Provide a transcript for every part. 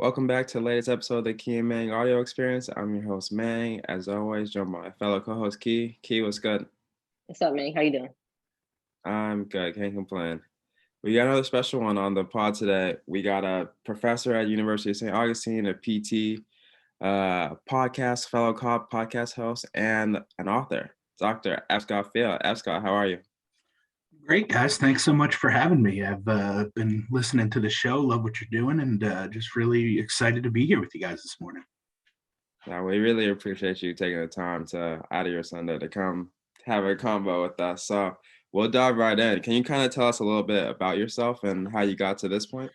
Welcome back to the latest episode of the Key and Mang audio experience. I'm your host, Mang. As always, joined by my fellow co-host, Key. Key, what's good? What's up, man? How you doing? I'm good. Can't complain. We got another special one on the pod today. We got a professor at University of St. Augustine, a PT, podcast, fellow cop, podcast host, and an author, Dr. F. Scott Feil. F. Scott, how are you? Great, guys. Thanks so much for having me. I've been listening to the show, love what you're doing, and just really excited to be here with you guys this morning. Yeah, we really appreciate you taking the time out of your Sunday to come have a combo with us. So we'll dive right in. Can you kind of tell us a little bit about yourself and how you got to this point?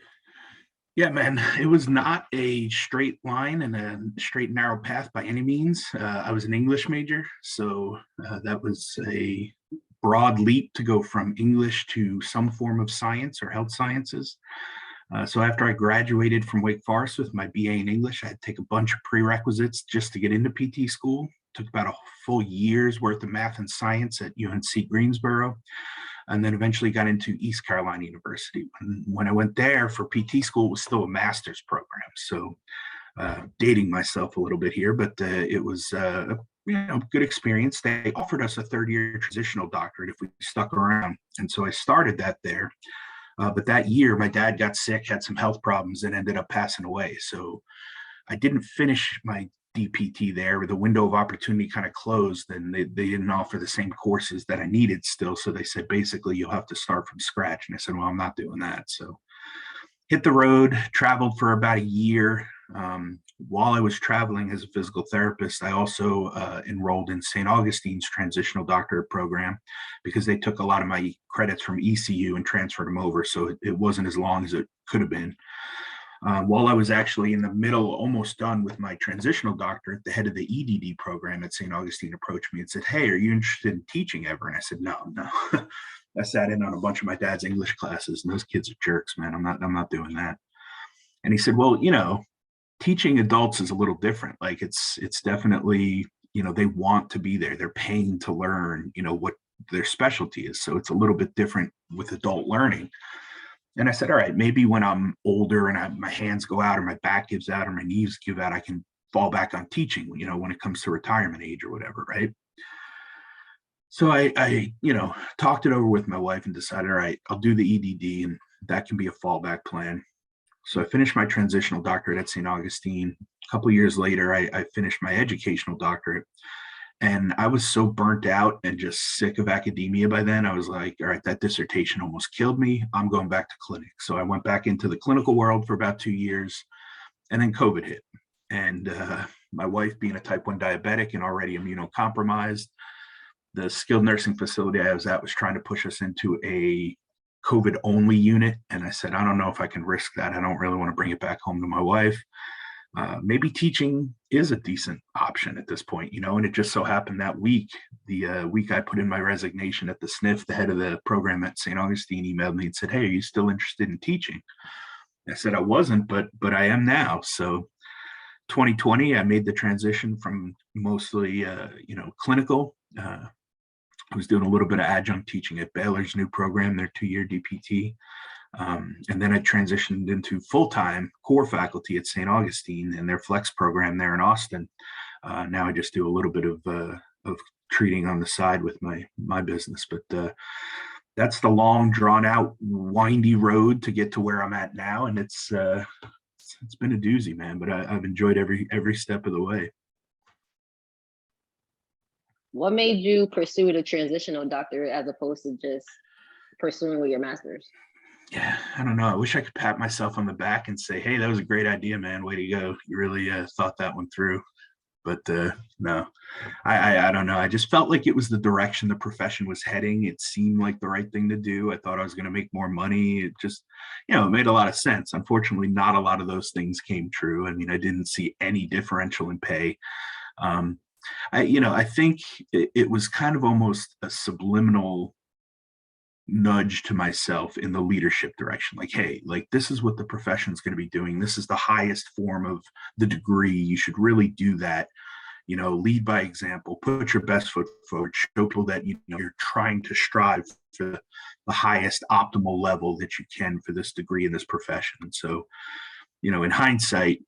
Yeah, man, it was not a straight line and a straight narrow path by any means. I was an English major, so that was a broad leap to go from English to some form of science or health sciences. So after I graduated from Wake Forest with my BA in English, I had to take a bunch of prerequisites just to get into PT school. Took about a full year's worth of math and science at UNC Greensboro, and then eventually got into East Carolina University. When I went there for PT school, it was still a master's program. So dating myself a little bit here, but it was good experience. They offered us a third-year transitional doctorate if we stuck around, and so I started that there. But that year, my dad got sick, had some health problems, and ended up passing away. So I didn't finish my DPT there. The window of opportunity kind of closed, and they didn't offer the same courses that I needed still. So they said, basically, you'll have to start from scratch. And I said, well, I'm not doing that. So hit the road, traveled for about a year. While I was traveling as a physical therapist, I also enrolled in St. Augustine's Transitional Doctorate program because they took a lot of my credits from ECU and transferred them over. So it wasn't as long as it could have been. While I was actually in the middle, almost done with my transitional doctorate, the head of the EDD program at St. Augustine approached me and said, hey, are you interested in teaching ever? And I said, no. I sat in on a bunch of my dad's English classes, and those kids are jerks, man. I'm not doing that. And he said, well, teaching adults is a little different. Like it's definitely, they want to be there. They're paying to learn, what their specialty is. So it's a little bit different with adult learning. And I said, all right, maybe when I'm older and my hands go out or my back gives out or my knees give out, I can fall back on teaching, when it comes to retirement age or whatever, right? So I talked it over with my wife and decided, all right, I'll do the EDD, and that can be a fallback plan. So I finished my transitional doctorate at St. Augustine. A couple of years later, I finished my educational doctorate. And I was so burnt out and just sick of academia by then. I was like, all right, that dissertation almost killed me. I'm going back to clinic. So I went back into the clinical world for about 2 years, and then COVID hit. And my wife, being a type 1 diabetic and already immunocompromised, the skilled nursing facility I was at was trying to push us into a COVID only unit. And I said, I don't know if I can risk that. I don't really want to bring it back home to my wife. Maybe teaching is a decent option at this point, and it just so happened that week, the week I put in my resignation at the SNF, the head of the program at St. Augustine emailed me and said, hey, are you still interested in teaching? I said, I wasn't, but I am now. So 2020, I made the transition from mostly, clinical. I was doing a little bit of adjunct teaching at Baylor's new program, their 2-year DPT. And then I transitioned into full-time core faculty at St. Augustine and their flex program there in Austin. Now I just do a little bit of treating on the side with my business, but that's the long, drawn-out, windy road to get to where I'm at now, and it's been a doozy, man. But I've enjoyed every step of the way. What made you pursue the transitional doctorate as opposed to just pursuing with your master's? Yeah, I don't know. I wish I could pat myself on the back and say, hey, that was a great idea, man. Way to go. You really thought that one through. But no, I don't know. I just felt like it was the direction the profession was heading. It seemed like the right thing to do. I thought I was going to make more money. It just, it made a lot of sense. Unfortunately, not a lot of those things came true. I mean, I didn't see any differential in pay. I think it was kind of almost a subliminal nudge to myself in the leadership direction. Like, hey, like this is what the profession is going to be doing. This is the highest form of the degree. You should really do that. Lead by example, put your best foot forward, show people that you're trying to strive for the highest optimal level that you can for this degree in this profession. So in hindsight,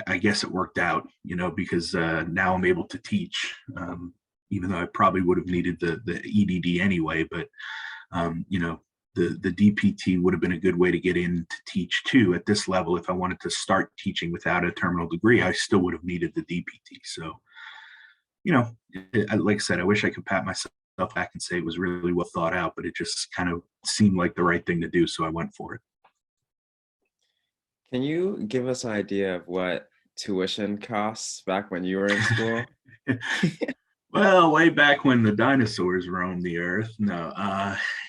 I guess it worked out, because now I'm able to teach, even though I probably would have needed the EDD anyway. But, the DPT would have been a good way to get in to teach too at this level. If I wanted to start teaching without a terminal degree, I still would have needed the DPT. So, like I said, I wish I could pat myself back and say it was really well thought out, but it just kind of seemed like the right thing to do. So I went for it. Can you give us an idea of what tuition costs back when you were in school? Well, way back when the dinosaurs roamed the earth. No,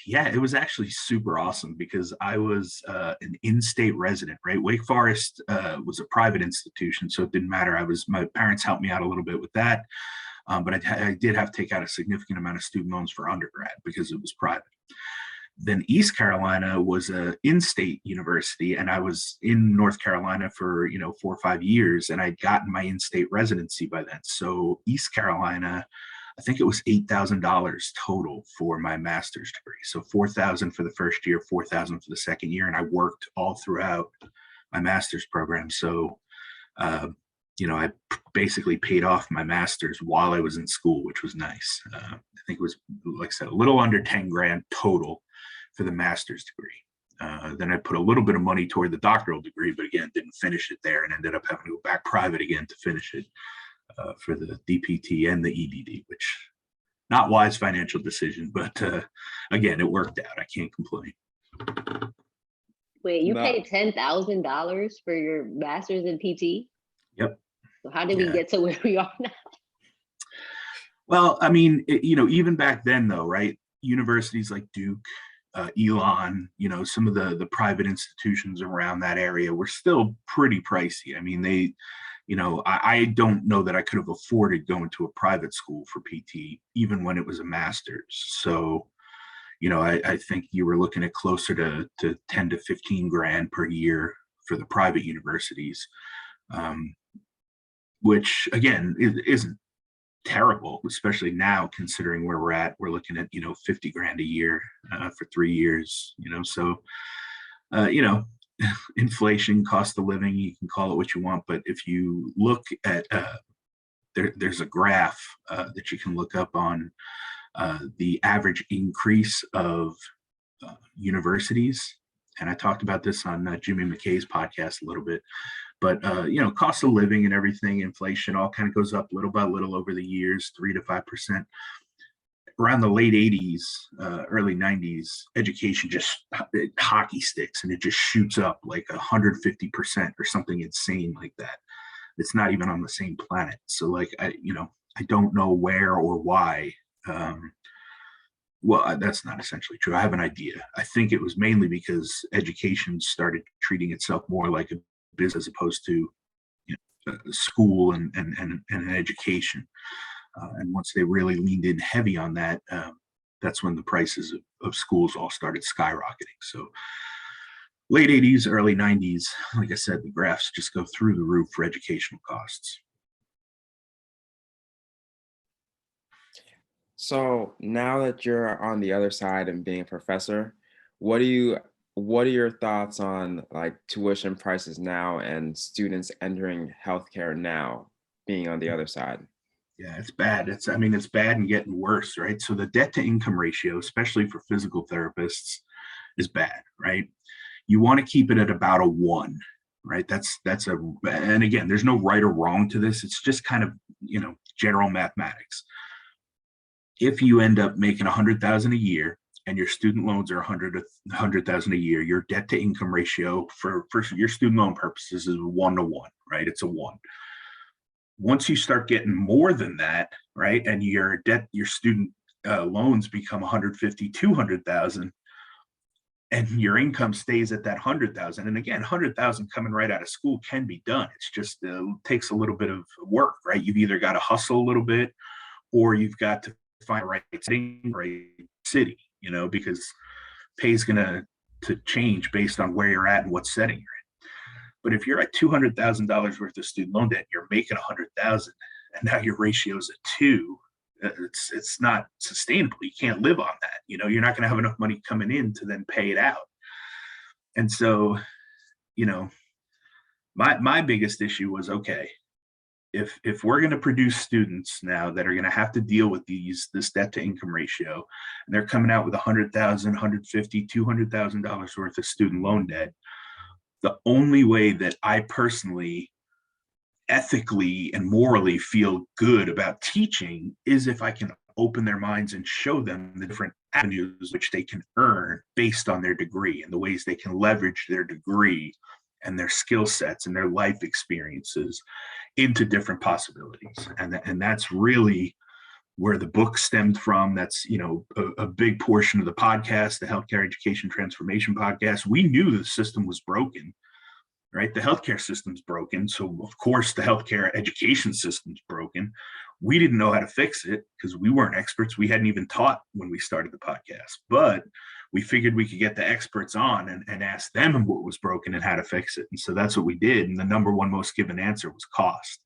yeah, it was actually super awesome because I was an in-state resident, right? Wake Forest was a private institution, so it didn't matter. My parents helped me out a little bit with that, but I did have to take out a significant amount of student loans for undergrad because it was private. Then East Carolina was a in-state university, and I was in North Carolina for 4 or 5 years, and I'd gotten my in-state residency by then. So East Carolina, I think it was $8,000 total for my master's degree. So $4,000 for the first year, $4,000 for the second year, and I worked all throughout my master's program. So I basically paid off my master's while I was in school, which was nice. I think it was, like I said, a little under 10 grand total for the master's degree. Then I put a little bit of money toward the doctoral degree, but again, didn't finish it there and ended up having to go back private again to finish it for the DPT and the EDD, which not wise financial decision, but again, it worked out. I can't complain. Wait, you paid $10,000 for your master's in PT? Yep. So how did we get to where we are now? Well, I mean, even back then though, right? Universities like Duke, Elon, some of the private institutions around that area were still pretty pricey. I mean, I don't know that I could have afforded going to a private school for PT, even when it was a master's. So, I think you were looking at closer to 10 to 15 grand per year for the private universities, which again, isn't terrible, especially now considering where we're at. We're looking at 50 grand a year for 3 years. So inflation, cost of living, you can call it what you want, but if you look at there's a graph that you can look up on the average increase of universities, and I talked about this on Jimmy McKay's podcast a little bit. But cost of living and everything, inflation, all kind of goes up little by little over the years, 3 to 5%. Around the late 80s, early 90s, education just hockey sticks, and it just shoots up like 150% or something insane like that. It's not even on the same planet. So like I don't know where or why. Well, that's not essentially true. I have an idea. I think it was mainly because education started treating itself more like a business as opposed to school and an education. And once they really leaned in heavy on that, that's when the prices of schools all started skyrocketing. So late 80s, early 90s, like I said, the graphs just go through the roof for educational costs. So now that you're on the other side and being a professor, what are your thoughts on like tuition prices now and students entering healthcare now being on the other side? Yeah, it's bad. It's bad and getting worse, right? So the debt to income ratio, especially for physical therapists, is bad, right? You want to keep it at about a 1, right? And again, there's no right or wrong to this. It's just kind of, general mathematics. If you end up making 100,000 a year and your student loans are 100,000 a year, your debt to income ratio for your student loan purposes is 1 to 1, right? It's a 1. Once you start getting more than that, right, and your student loans become 150, 200,000, and your income stays at that 100,000, and again, 100,000 coming right out of school can be done. It's just takes a little bit of work, right? You've either got to hustle a little bit, or you've got to find the right setting, right city, because pay is going to change based on where you're at and what setting you're in. But if you're at $200,000 worth of student loan debt, you're making 100,000, and now your ratio is at 2. It's not sustainable. You can't live on that. You're not going to have enough money coming in to then pay it out. And so, My biggest issue was, okay, if we're going to produce students now that are going to have to deal with this debt to income ratio, and they're coming out with $100,000, $150,000, $200,000 worth of student loan debt, the only way that I personally ethically and morally feel good about teaching is if I can open their minds and show them the different avenues which they can earn based on their degree, and the ways they can leverage their degree and their skill sets and their life experiences into different possibilities. And that's really where the book stemmed from. That's, a big portion of the podcast, the Healthcare Education Transformation podcast. We knew the system was broken, right? The healthcare system's broken. So of course the healthcare education system's broken. We didn't know how to fix it because we weren't experts. We hadn't even taught when we started the podcast, but we figured we could get the experts on and ask them what was broken and how to fix it. And so that's what we did. And the number one most given answer was cost.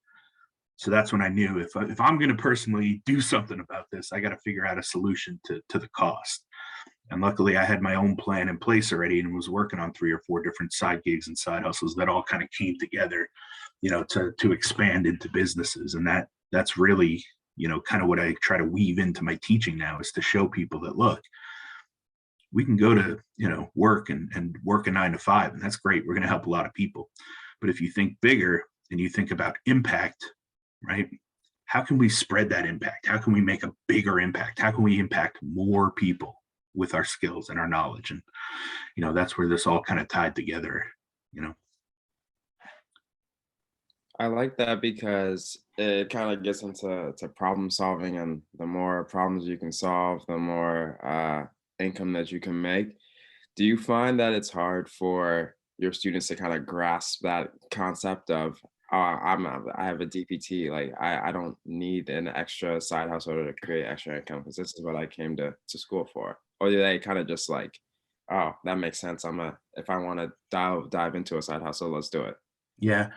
So that's when I knew if I'm going to personally do something about this, I got to figure out a solution to the cost. And luckily I had my own plan in place already and was working on 3 or 4 different side gigs and side hustles that all kind of came together, to expand into businesses. And that's really, kind of what I try to weave into my teaching now, is to show people that, look, we can go to, work and work a 9 to 5, and that's great. We're going to help a lot of people. But if you think bigger and you think about impact, right? How can we spread that impact? How can we make a bigger impact? How can we impact more people with our skills and our knowledge? And, that's where this all kind of tied together, I like that because it kind of gets into problem solving, and the more problems you can solve, the more income that you can make. Do you find that it's hard for your students to kind of grasp that concept of, I have a DPT, like I don't need an extra side hustle to create extra income because this is what I came to school for? Or do they kind of just like, oh, that makes sense. If I want to dive into a side hustle, let's do it. Yeah.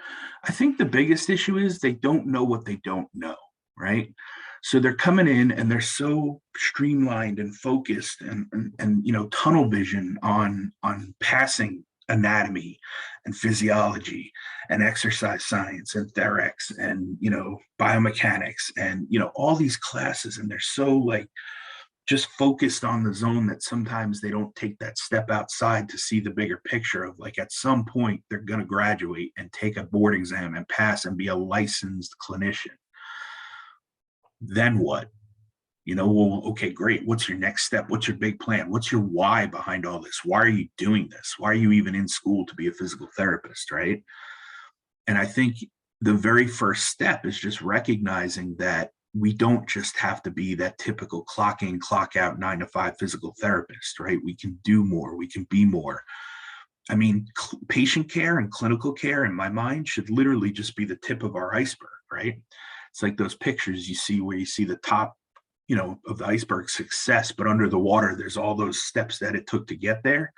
I think the biggest issue is they don't know what they don't know, right? So they're coming in and they're so streamlined and focused and tunnel vision on passing anatomy and physiology and exercise science and therex and biomechanics and all these classes, and they're so like just focused on the zone that sometimes they don't take that step outside to see the bigger picture of, like, at some point they're going to graduate and take a board exam and pass and be a licensed clinician. Then what? Well, okay, great. What's your next step? What's your big plan? What's your why behind all this? Why are you doing this? Why are you even in school to be a physical therapist, right? And I think the very first step is just recognizing that we don't just have to be that typical clock in, clock out 9 to 5 physical therapist, right? We can do more. We can be more. I mean, patient care and clinical care, in my mind, should literally just be the tip of our iceberg, right? It's like those pictures you see where you see the top, of the iceberg success, but under the water, there's all those steps that it took to get there.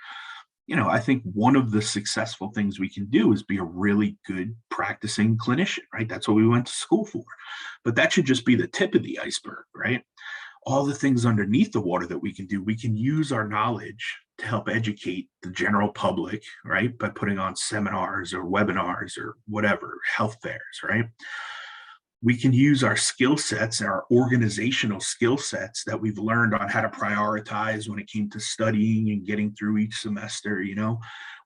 I think one of the successful things we can do is be a really good practicing clinician, right? That's what we went to school for. But that should just be the tip of the iceberg, right? All the things underneath the water that we can do, we can use our knowledge to help educate the general public, right? By putting on seminars or webinars or whatever, health fairs, right? We can use our skill sets, our organizational skill sets that we've learned on how to prioritize when it came to studying and getting through each semester.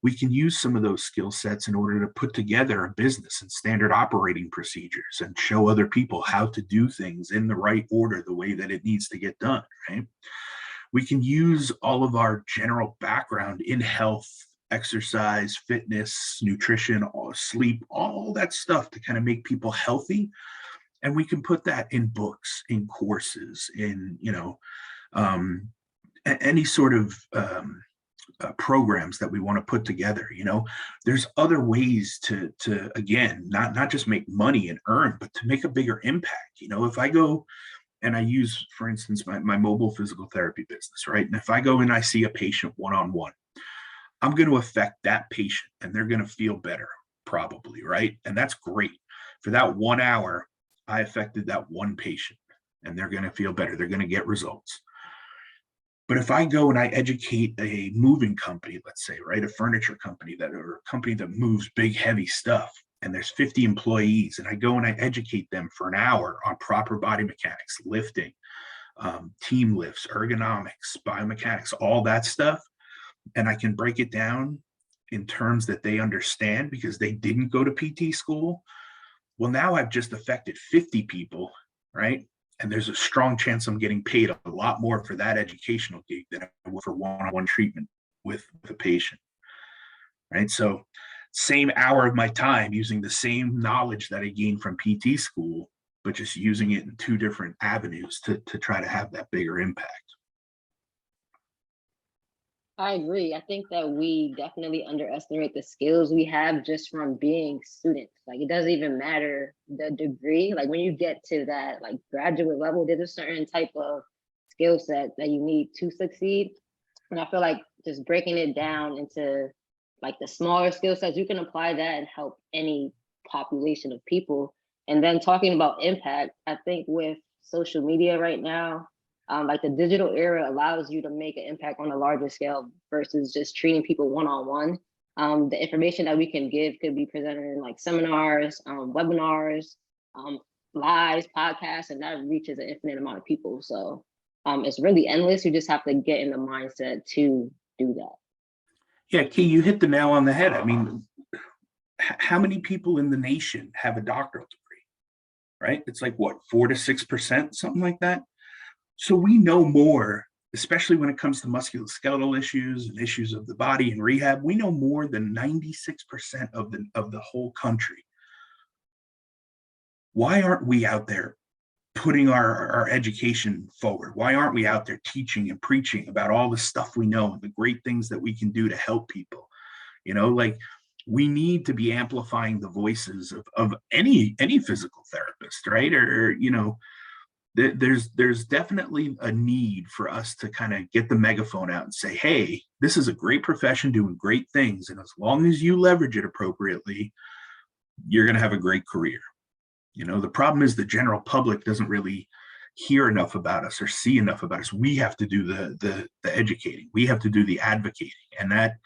We can use some of those skill sets in order to put together a business and standard operating procedures and show other people how to do things in the right order, the way that it needs to get done, right? We can use all of our general background in health, exercise, fitness, nutrition, sleep, all that stuff to kind of make people healthy. And we can put that in books, in courses, in, any sort of programs that we want to put together. There's other ways to again, not just make money and earn, but to make a bigger impact. If I go and I use, for instance, my mobile physical therapy business, right? And if I go and I see a patient one-on-one, I'm going to affect that patient and they're going to feel better, probably, right? And that's great. For that 1 hour, I affected that one patient and they're going to feel better. They're going to get results. But if I go and I educate a moving company, let's say, right, a furniture company or a company that moves big, heavy stuff, and there's 50 employees, and I go and I educate them for an hour on proper body mechanics, lifting, team lifts, ergonomics, biomechanics, all that stuff, and I can break it down in terms that they understand because they didn't go to PT school. Well, now I've just affected 50 people, right? And there's a strong chance I'm getting paid a lot more for that educational gig than I would for one-on-one treatment with a patient, right? So same hour of my time using the same knowledge that I gained from PT school, but just using it in two different avenues to try to have that bigger impact. I agree. I think that we definitely underestimate the skills we have just from being students. Like it doesn't even matter the degree. Like when you get to that like graduate level, there's a certain type of skill set that you need to succeed. And I feel like just breaking it down into like the smaller skill sets, you can apply that and help any population of people. And then talking about impact, I think with social media right now, like the digital era allows you to make an impact on a larger scale versus just treating people one-on-one. The information that we can give could be presented in like seminars, webinars, lives, podcasts, and that reaches an infinite amount of people. So it's really endless. You just have to get in the mindset to do that. Yeah, Key, you hit the nail on the head. I mean, how many people in the nation have a doctoral degree, right? It's like what, 4 to 6%, something like that. So we know more, especially when it comes to musculoskeletal issues and issues of the body and rehab. We know more than 96% of the whole country. Why aren't we out there putting our education forward? Why aren't we out there teaching and preaching about all the stuff we know and the great things that we can do to help people? You know, like we need to be amplifying the voices of any physical therapist, right? Or you know, there's definitely a need for us to kind of get the megaphone out and say, hey, this is a great profession doing great things, and as long as you leverage it appropriately, you're going to have a great career. You know, the problem is the general public doesn't really hear enough about us or see enough about us. We have to do the educating. We have to do the advocating, and that,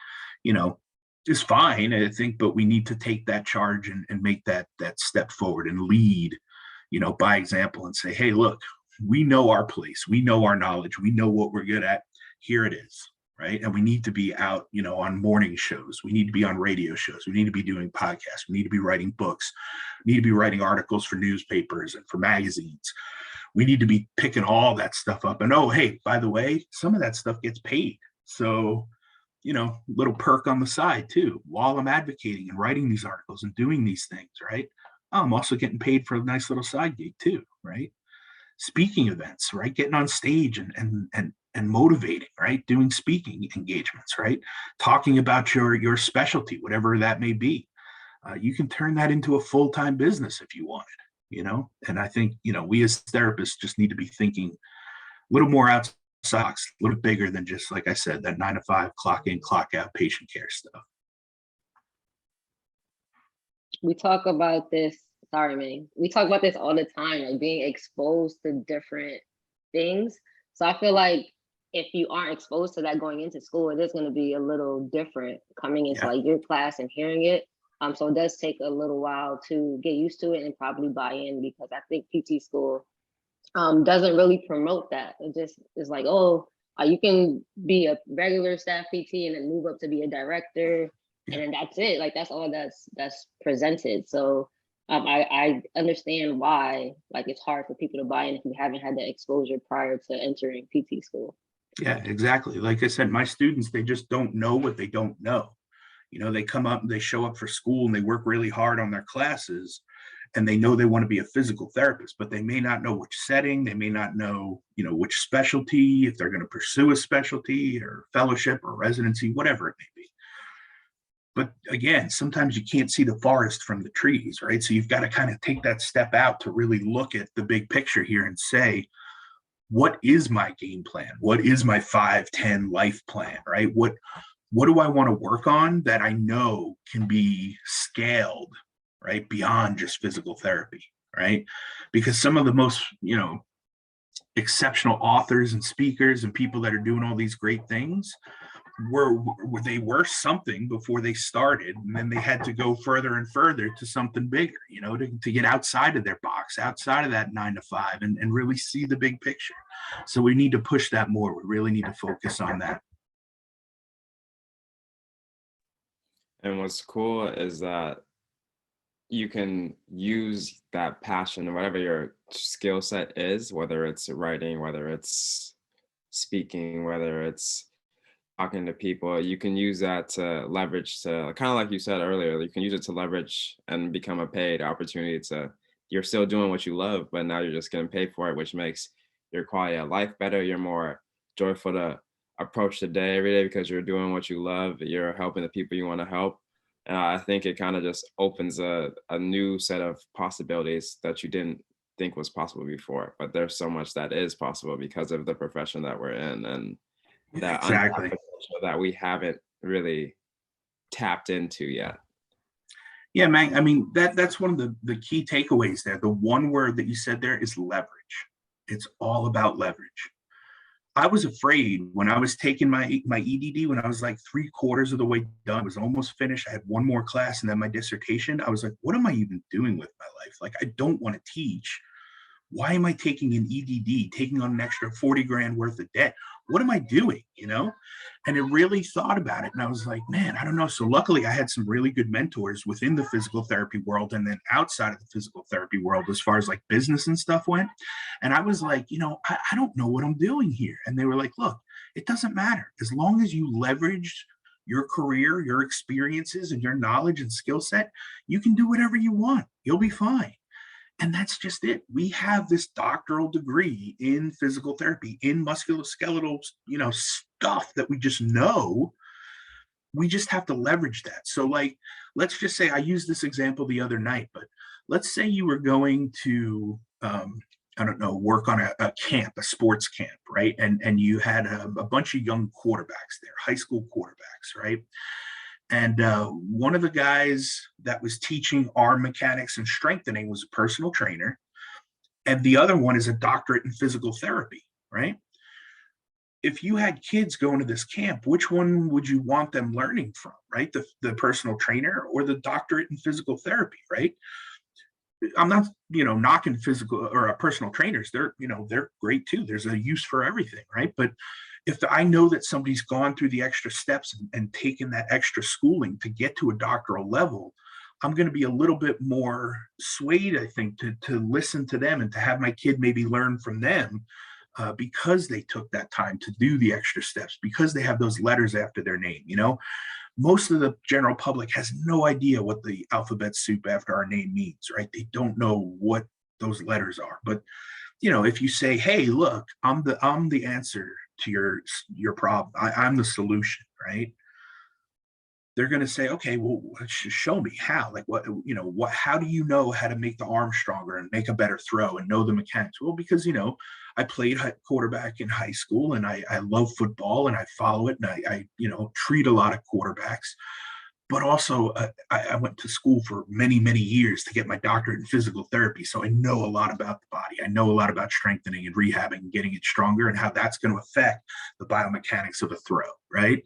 you know, is fine, I think, but we need to take that charge and make that step forward and lead, you know, by example and say, hey, look, we know our place, we know our knowledge, we know what we're good at. Here it is, right? And we need to be out, you know, on morning shows. We need to be on radio shows. We need to be doing podcasts. We need to be writing books. We need to be writing articles for newspapers and for magazines. We need to be picking all that stuff up. And oh, hey, by the way, some of that stuff gets paid. So, you know, little perk on the side too, while I'm advocating and writing these articles and doing these things, right? I'm also getting paid for a nice little side gig too, right? Speaking events, right? Getting on stage and motivating, right? Doing speaking engagements, right? Talking about your specialty, whatever that may be. You can turn that into a full-time business if you wanted, you know? And I think, you know, we as therapists just need to be thinking a little more outside, a little bigger than just, like I said, that 9 to 5 clock in, clock out patient care stuff. We talk about this, sorry, man. We talk about this all the time, like being exposed to different things. So I feel like if you aren't exposed to that going into school, it is going to be a little different coming into like your class and hearing it. So it does take a little while to get used to it and probably buy in, because I think PT school doesn't really promote that. It just is like, oh, you can be a regular staff PT and then move up to be a director, and then that's it. Like that's all that's presented. So I understand why like it's hard for people to buy in if you haven't had the exposure prior to entering PT school. Yeah, exactly. Like I said, my students, they just don't know what they don't know. You know, they come up and they show up for school and they work really hard on their classes, and they know they want to be a physical therapist, but they may not know which setting, they may not know, you know, which specialty, if they're going to pursue a specialty or fellowship or residency, whatever it may be. But again, sometimes you can't see the forest from the trees, right? So you've got to kind of take that step out to really look at the big picture here and say, what is my game plan? What is my 5-10 life plan, right? What do I want to work on that I know can be scaled, right, beyond just physical therapy, right? Because some of the most, you know, exceptional authors and speakers and people that are doing all these great things they were something before they started, and then they had to go further and further to something bigger, to get outside of their box, outside of that 9 to 5, and really see the big picture. So we need to push that more. We really need to focus on that. And what's cool is that you can use that passion, whatever your skill set is, whether it's writing, whether it's speaking, whether it's talking to people, you can use that to leverage, to kind of like you said earlier, you can use it to leverage and become a paid opportunity to, you're still doing what you love, but now you're just getting paid for it, which makes your quality of life better. You're more joyful to approach the day every day because you're doing what you love. You're helping the people you want to help. And I think it kind of just opens a new set of possibilities that you didn't think was possible before. But there's so much that is possible because of the profession that we're in, and that Exactly. that we haven't really tapped into yet. Yeah, man. I mean, that's one of the key takeaways there. The one word that you said there is leverage. It's all about leverage. I was afraid when I was taking my EDD, when I was like 3/4 of the way done, I was almost finished. I had one more class and then my dissertation. I was like, what am I even doing with my life? Like, I don't want to teach. Why am I taking an EDD, taking on an extra 40 grand worth of debt? What am I doing? And I really thought about it. And I was like, man, I don't know. So luckily I had some really good mentors within the physical therapy world and then outside of the physical therapy world, as far as like business and stuff went. And I was like, I don't know what I'm doing here. And they were like, look, it doesn't matter. As long as you leverage your career, your experiences, and your knowledge and skill set, you can do whatever you want. You'll be fine. And that's just it. We have this doctoral degree in physical therapy, in musculoskeletal, stuff that we just know. We just have to leverage that. So, like, let's just say I used this example the other night, but let's say you were going to, I don't know, work on a camp, a sports camp, right? And you had a bunch of young quarterbacks there, high school quarterbacks, right? And one of the guys that was teaching arm mechanics and strengthening was a personal trainer. And the other one is a doctorate in physical therapy, right? If you had kids going to this camp, which one would you want them learning from, right? The personal trainer or the doctorate in physical therapy, right? I'm not, knocking physical or personal trainers. They're great too. There's a use for everything, right? But if I know that somebody's gone through the extra steps and taken that extra schooling to get to a doctoral level, I'm going to be a little bit more swayed, I think, to listen to them and to have my kid maybe learn from them because they took that time to do the extra steps, because they have those letters after their name. Most of the general public has no idea what the alphabet soup after our name means, right? They don't know what those letters are. But if you say, hey, look, I'm the answer to your problem, I'm the solution, right? They're going to say, okay, well, show me how. Like, how do you know how to make the arm stronger and make a better throw and know the mechanics? Well, because I played quarterback in high school, and I love football, and I follow it, and I treat a lot of quarterbacks. But also, I went to school for many, many years to get my doctorate in physical therapy. So I know a lot about the body. I know a lot about strengthening and rehabbing and getting it stronger and how that's going to affect the biomechanics of a throw, right?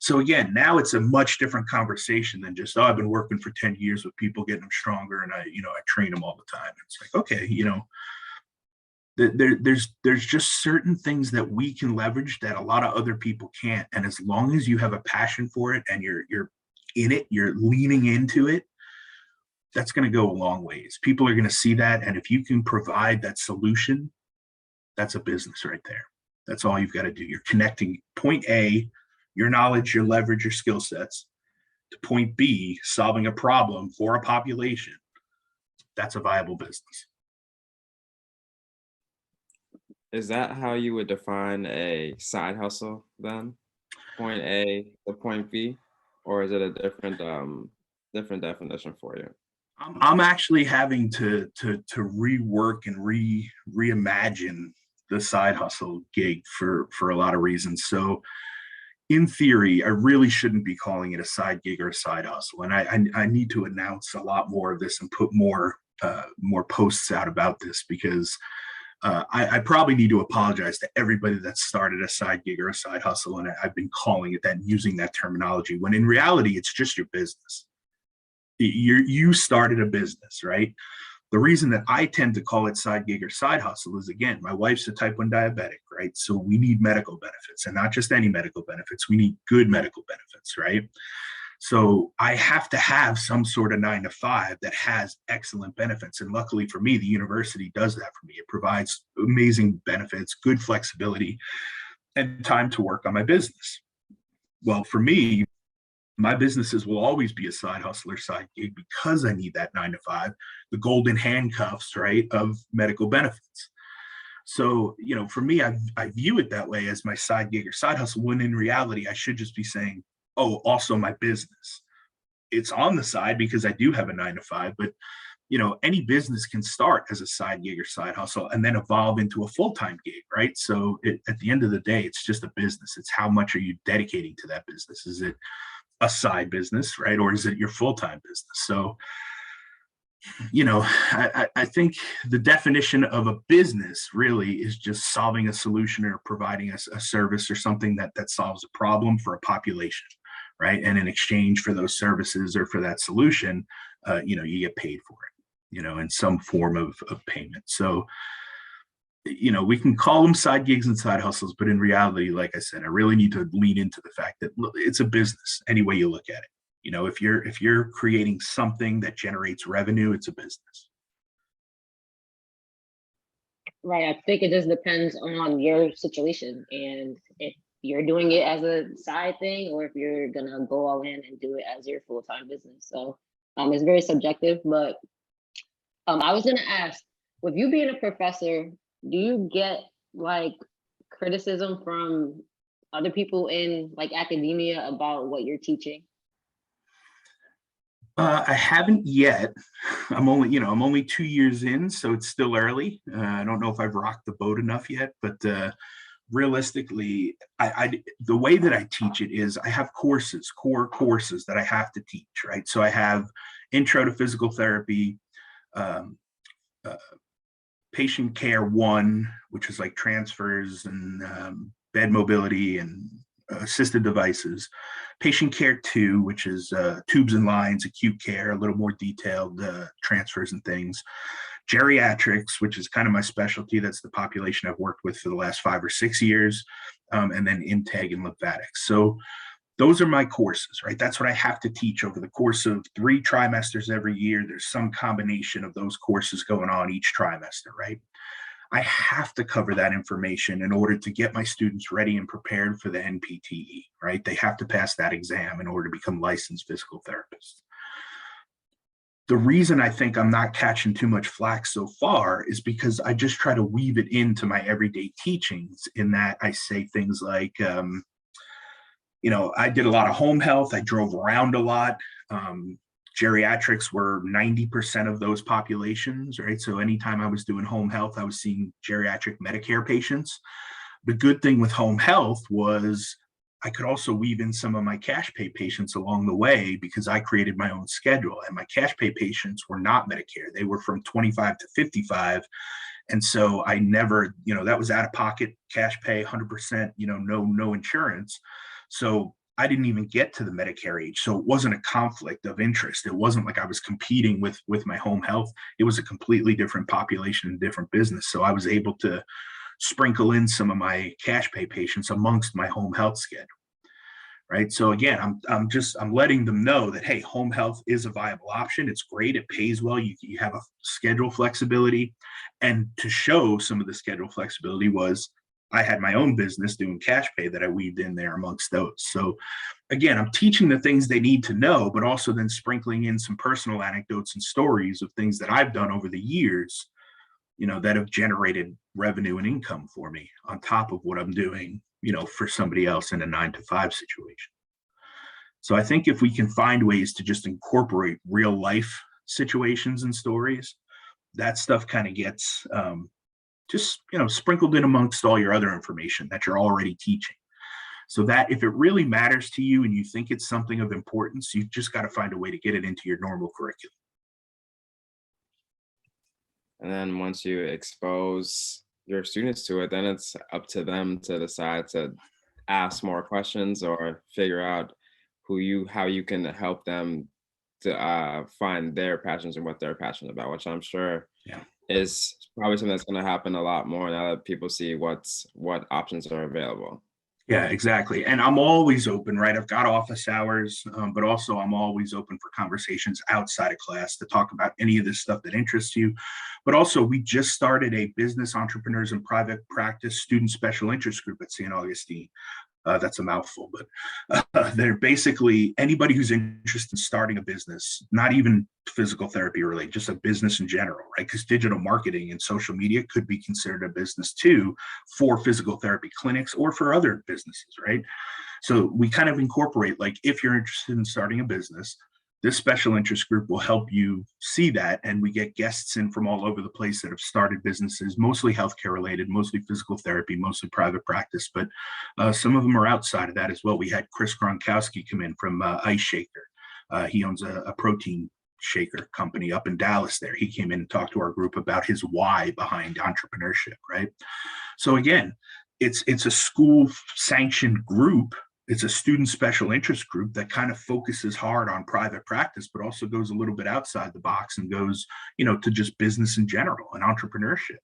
So again, now it's a much different conversation than just, I've been working for 10 years with people, getting them stronger, and I train them all the time. It's like, okay, there's just certain things that we can leverage that a lot of other people can't. And as long as you have a passion for it and you're in it, you're leaning into it, that's going to go a long ways. People are going to see that. And if you can provide that solution, that's a business right there. That's all you've got to do. You're connecting point A, your knowledge, your leverage, your skill sets, to point B, solving a problem for a population. That's a viable business. Is that how you would define a side hustle then? Point A to point B? Or is it a different definition for you? I'm actually having to rework and reimagine the side hustle gig for a lot of reasons. So in theory, I really shouldn't be calling it a side gig or a side hustle. And I need to announce a lot more of this and put more posts out about this, because I probably need to apologize to everybody that started a side gig or a side hustle, and I've been calling it that and using that terminology, when in reality, it's just your business. You started a business, right? The reason that I tend to call it side gig or side hustle is, again, my wife's a type 1 diabetic, right? So we need medical benefits, and not just any medical benefits. We need good medical benefits, right? So I have to have some sort of 9 to 5 that has excellent benefits. And luckily for me, the university does that for me. It provides amazing benefits, good flexibility, and time to work on my business. Well, for me, my businesses will always be a side hustle or side gig because I need that 9 to 5, the golden handcuffs, right, of medical benefits. So, for me, I view it that way as my side gig or side hustle, when in reality, I should just be saying, oh, also my business. It's on the side because I do have a 9 to 5, but any business can start as a side gig or side hustle and then evolve into a full-time gig, right? So at the end of the day, it's just a business. It's how much are you dedicating to that business? Is it a side business, right? Or is it your full-time business? So, I think the definition of a business really is just solving a solution or providing a service or something that solves a problem for a population, right? And in exchange for those services or for that solution, you get paid for it, in some form of payment. So, we can call them side gigs and side hustles, but in reality, like I said, I really need to lean into the fact that, look, it's a business any way you look at it. If you're creating something that generates revenue, it's a business. Right. I think it just depends on your situation, and if you're doing it as a side thing or if you're gonna go all in and do it as your full-time business. So it's very subjective, but I was gonna ask, with you being a professor, do you get like criticism from other people in like academia about what you're teaching? I haven't yet. I'm only 2 years in, so it's still early. I don't know if I've rocked the boat enough yet, but realistically, the way that I teach it is I have core courses that I have to teach, right? So I have Intro to Physical Therapy, um, Patient Care 1, which is like transfers and bed mobility and assisted devices. Patient Care 2, which is tubes and lines, acute care, a little more detailed transfers and things. Geriatrics, which is kind of my specialty. That's the population I've worked with for the last 5 or 6 years. And then intake and lymphatics. So those are my courses, right? That's what I have to teach over the course of 3 trimesters every year. There's some combination of those courses going on each trimester, right? I have to cover that information in order to get my students ready and prepared for the NPTE, right? They have to pass that exam in order to become licensed physical therapists. The reason I think I'm not catching too much flack so far is because I just try to weave it into my everyday teachings, in that I say things like, I did a lot of home health. I drove around a lot. Geriatrics were 90% of those populations, right? So anytime I was doing home health, I was seeing geriatric Medicare patients. The good thing with home health was I could also weave in some of my cash pay patients along the way, because I created my own schedule, and my cash pay patients were not Medicare. They were from 25 to 55. And so I never, that was out of pocket cash pay, 100%, no insurance. So I didn't even get to the Medicare age. So it wasn't a conflict of interest. It wasn't like I was competing with my home health. It was a completely different population and different business. So I was able to sprinkle in some of my cash pay patients amongst my home health schedule. Right. So again, I'm letting them know that, hey, home health is a viable option. It's great. It pays well. You have a schedule flexibility. And to show some of the schedule flexibility was I had my own business doing cash pay that I weaved in there amongst those. So again, I'm teaching the things they need to know, but also then sprinkling in some personal anecdotes and stories of things that I've done over the years, that have generated revenue and income for me on top of what I'm doing, for somebody else in a 9 to 5 situation. So I think if we can find ways to just incorporate real life situations and stories, that stuff kind of gets just sprinkled in amongst all your other information that you're already teaching. So that if it really matters to you and you think it's something of importance, you've just got to find a way to get it into your normal curriculum. And then once you expose your students to it, then it's up to them to decide to ask more questions or figure out how you can help them to find their passions and what they're passionate about, which I'm sure Yeah. is probably something that's going to happen a lot more now that people see what options are available. Yeah, exactly. And I'm always open, right? I've got office hours, but also I'm always open for conversations outside of class to talk about any of this stuff that interests you. But also, we just started a business entrepreneurs and private practice student special interest group at St. Augustine. That's a mouthful, but they're basically anybody who's interested in starting a business, not even physical therapy related, just a business in general, right? Because digital marketing and social media could be considered a business too for physical therapy clinics or for other businesses, right? So we kind of incorporate, like, if you're interested in starting a business, this special interest group will help you see that. And we get guests in from all over the place that have started businesses, mostly healthcare related, mostly physical therapy, mostly private practice, but some of them are outside of that as well. We had Chris Gronkowski come in from Ice Shaker. He owns a protein shaker company up in Dallas there. He came in and talked to our group about his why behind entrepreneurship, right? So again, it's a school sanctioned group. It's a student special interest group that kind of focuses hard on private practice, but also goes a little bit outside the box and goes, to just business in general and entrepreneurship.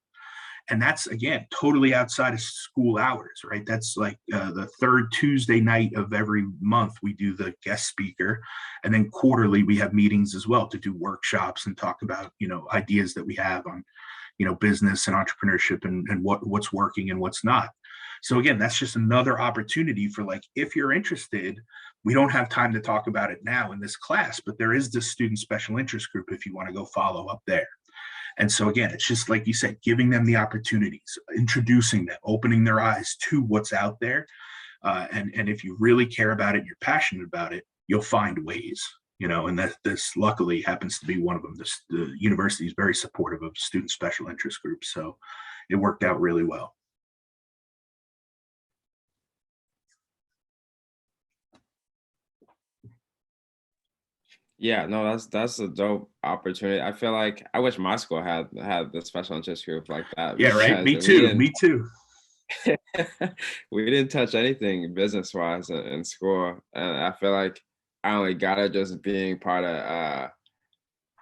And that's, again, totally outside of school hours, right? That's like the third Tuesday night of every month, we do the guest speaker. And then quarterly, we have meetings as well to do workshops and talk about, ideas that we have on, business and entrepreneurship and what's working and what's not. So again, that's just another opportunity for, like, if you're interested, we don't have time to talk about it now in this class, but there is this student special interest group if you want to go follow up there. And so again, it's just like you said, giving them the opportunities, introducing them, opening their eyes to what's out there. And if you really care about it, and you're passionate about it, you'll find ways, and that this luckily happens to be one of them. The university is very supportive of student special interest groups. So it worked out really well. Yeah, no, that's a dope opportunity. I feel like I wish my school had the special interest group like that. Yeah, right. Me too. Me too. We didn't touch anything business wise in school, and I feel like I only got it just being part of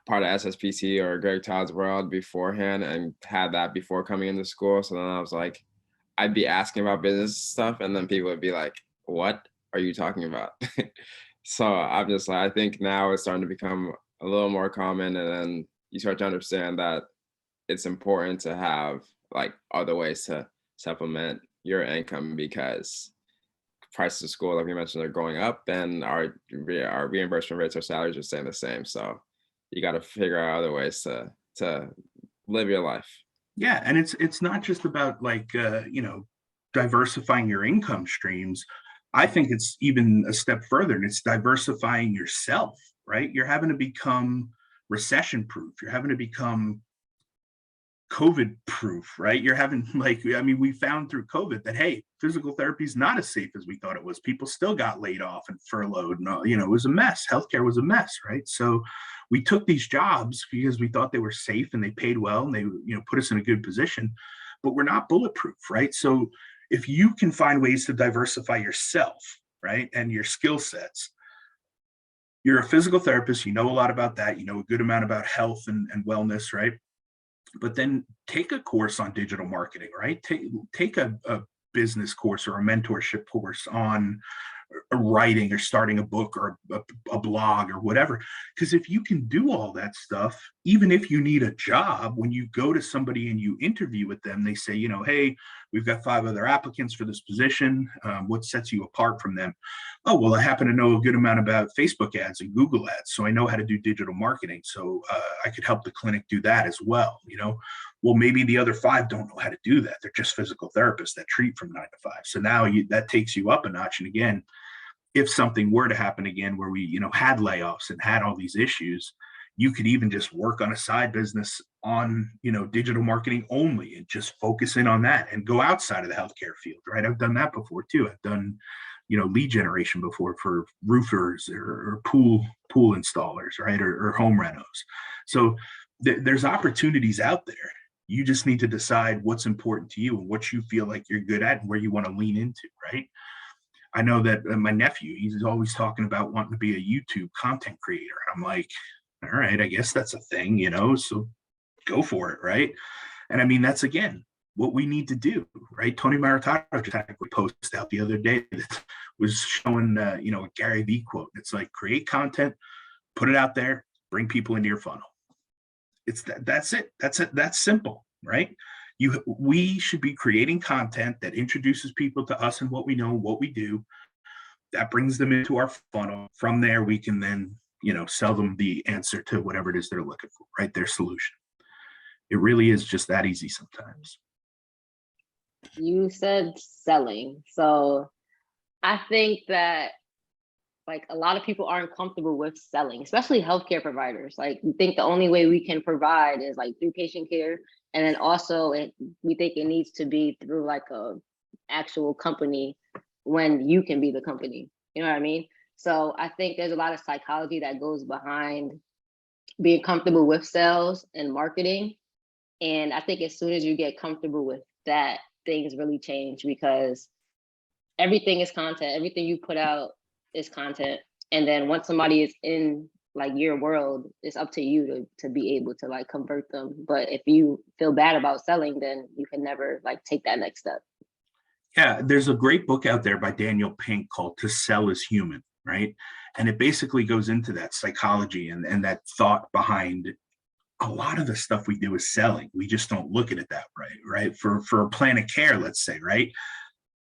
SSPT or Greg Todd's World beforehand, and had that before coming into school. So then I was like, I'd be asking about business stuff, and then people would be like, "What are you talking about?" So I'm just like, I think now it's starting to become a little more common, and then you start to understand that it's important to have like other ways to supplement your income, because prices of school, like we mentioned, are going up, and our reimbursement rates or salaries are staying the same. So you got to figure out other ways to live your life. Yeah, and it's not just about, like, diversifying your income streams. I think it's even a step further, and it's diversifying yourself, right? You're having to become recession proof. You're having to become COVID proof, right? You're having, like, we found through COVID that, hey, physical therapy is not as safe as we thought it was. People still got laid off and furloughed. No, it was a mess. Healthcare was a mess, right? So we took these jobs because we thought they were safe and they paid well and they, put us in a good position, but we're not bulletproof, right? So if you can find ways to diversify yourself, right, and your skill sets, you're a physical therapist, you know a lot about that, a good amount about health and wellness, right? But then take a course on digital marketing, right? Take a business course or a mentorship course on writing or starting a book or a blog or whatever. Because if you can do all that stuff, even if you need a job, when you go to somebody and you interview with them, they say, hey, we've got 5 other applicants for this position. What sets you apart from them? Oh, well, I happen to know a good amount about Facebook ads and Google ads, so I know how to do digital marketing. So I could help the clinic do that as well. Well, maybe the other 5 don't know how to do that. They're just physical therapists that treat from 9 to 5. So now that takes you up a notch. And again, if something were to happen again where we, had layoffs and had all these issues, you could even just work on a side business on, digital marketing only and just focus in on that and go outside of the healthcare field, right? I've done that before too. I've done, lead generation before for roofers or pool installers, right? Or home renos. So there's opportunities out there. You just need to decide what's important to you and what you feel like you're good at and where you want to lean into, right? I know that my nephew, he's always talking about wanting to be a YouTube content creator. I'm like, all right, I guess that's a thing, so go for it, right? And I mean, that's again what we need to do, right? Tony Maritato just had a post out the other day that was showing, a Gary Vee quote. It's like, create content, put it out there, bring people into your funnel. It's that's it. That's it. That's simple, right? We should be creating content that introduces people to us and what we know, what we do. That brings them into our funnel. From there, we can then, sell them the answer to whatever it is they're looking for, right? Their solution. It really is just that easy sometimes. You said selling. So I think that like a lot of people aren't comfortable with selling, especially healthcare providers. Like we think the only way we can provide is like through patient care. And then also we think it needs to be through like a actual company when you can be the company. You know what I mean? So I think there's a lot of psychology that goes behind being comfortable with sales and marketing. And I think as soon as you get comfortable with that, things really change because everything is content. Everything you put out is content. And then once somebody is in like your world, it's up to you to be able to like convert them. But if you feel bad about selling, then you can never like take that next step. Yeah, there's a great book out there by Daniel Pink called To Sell is Human, right? And it basically goes into that psychology and that thought behind a lot of the stuff we do is selling. We just don't look at it that way, right? For a plan of care, let's say, right?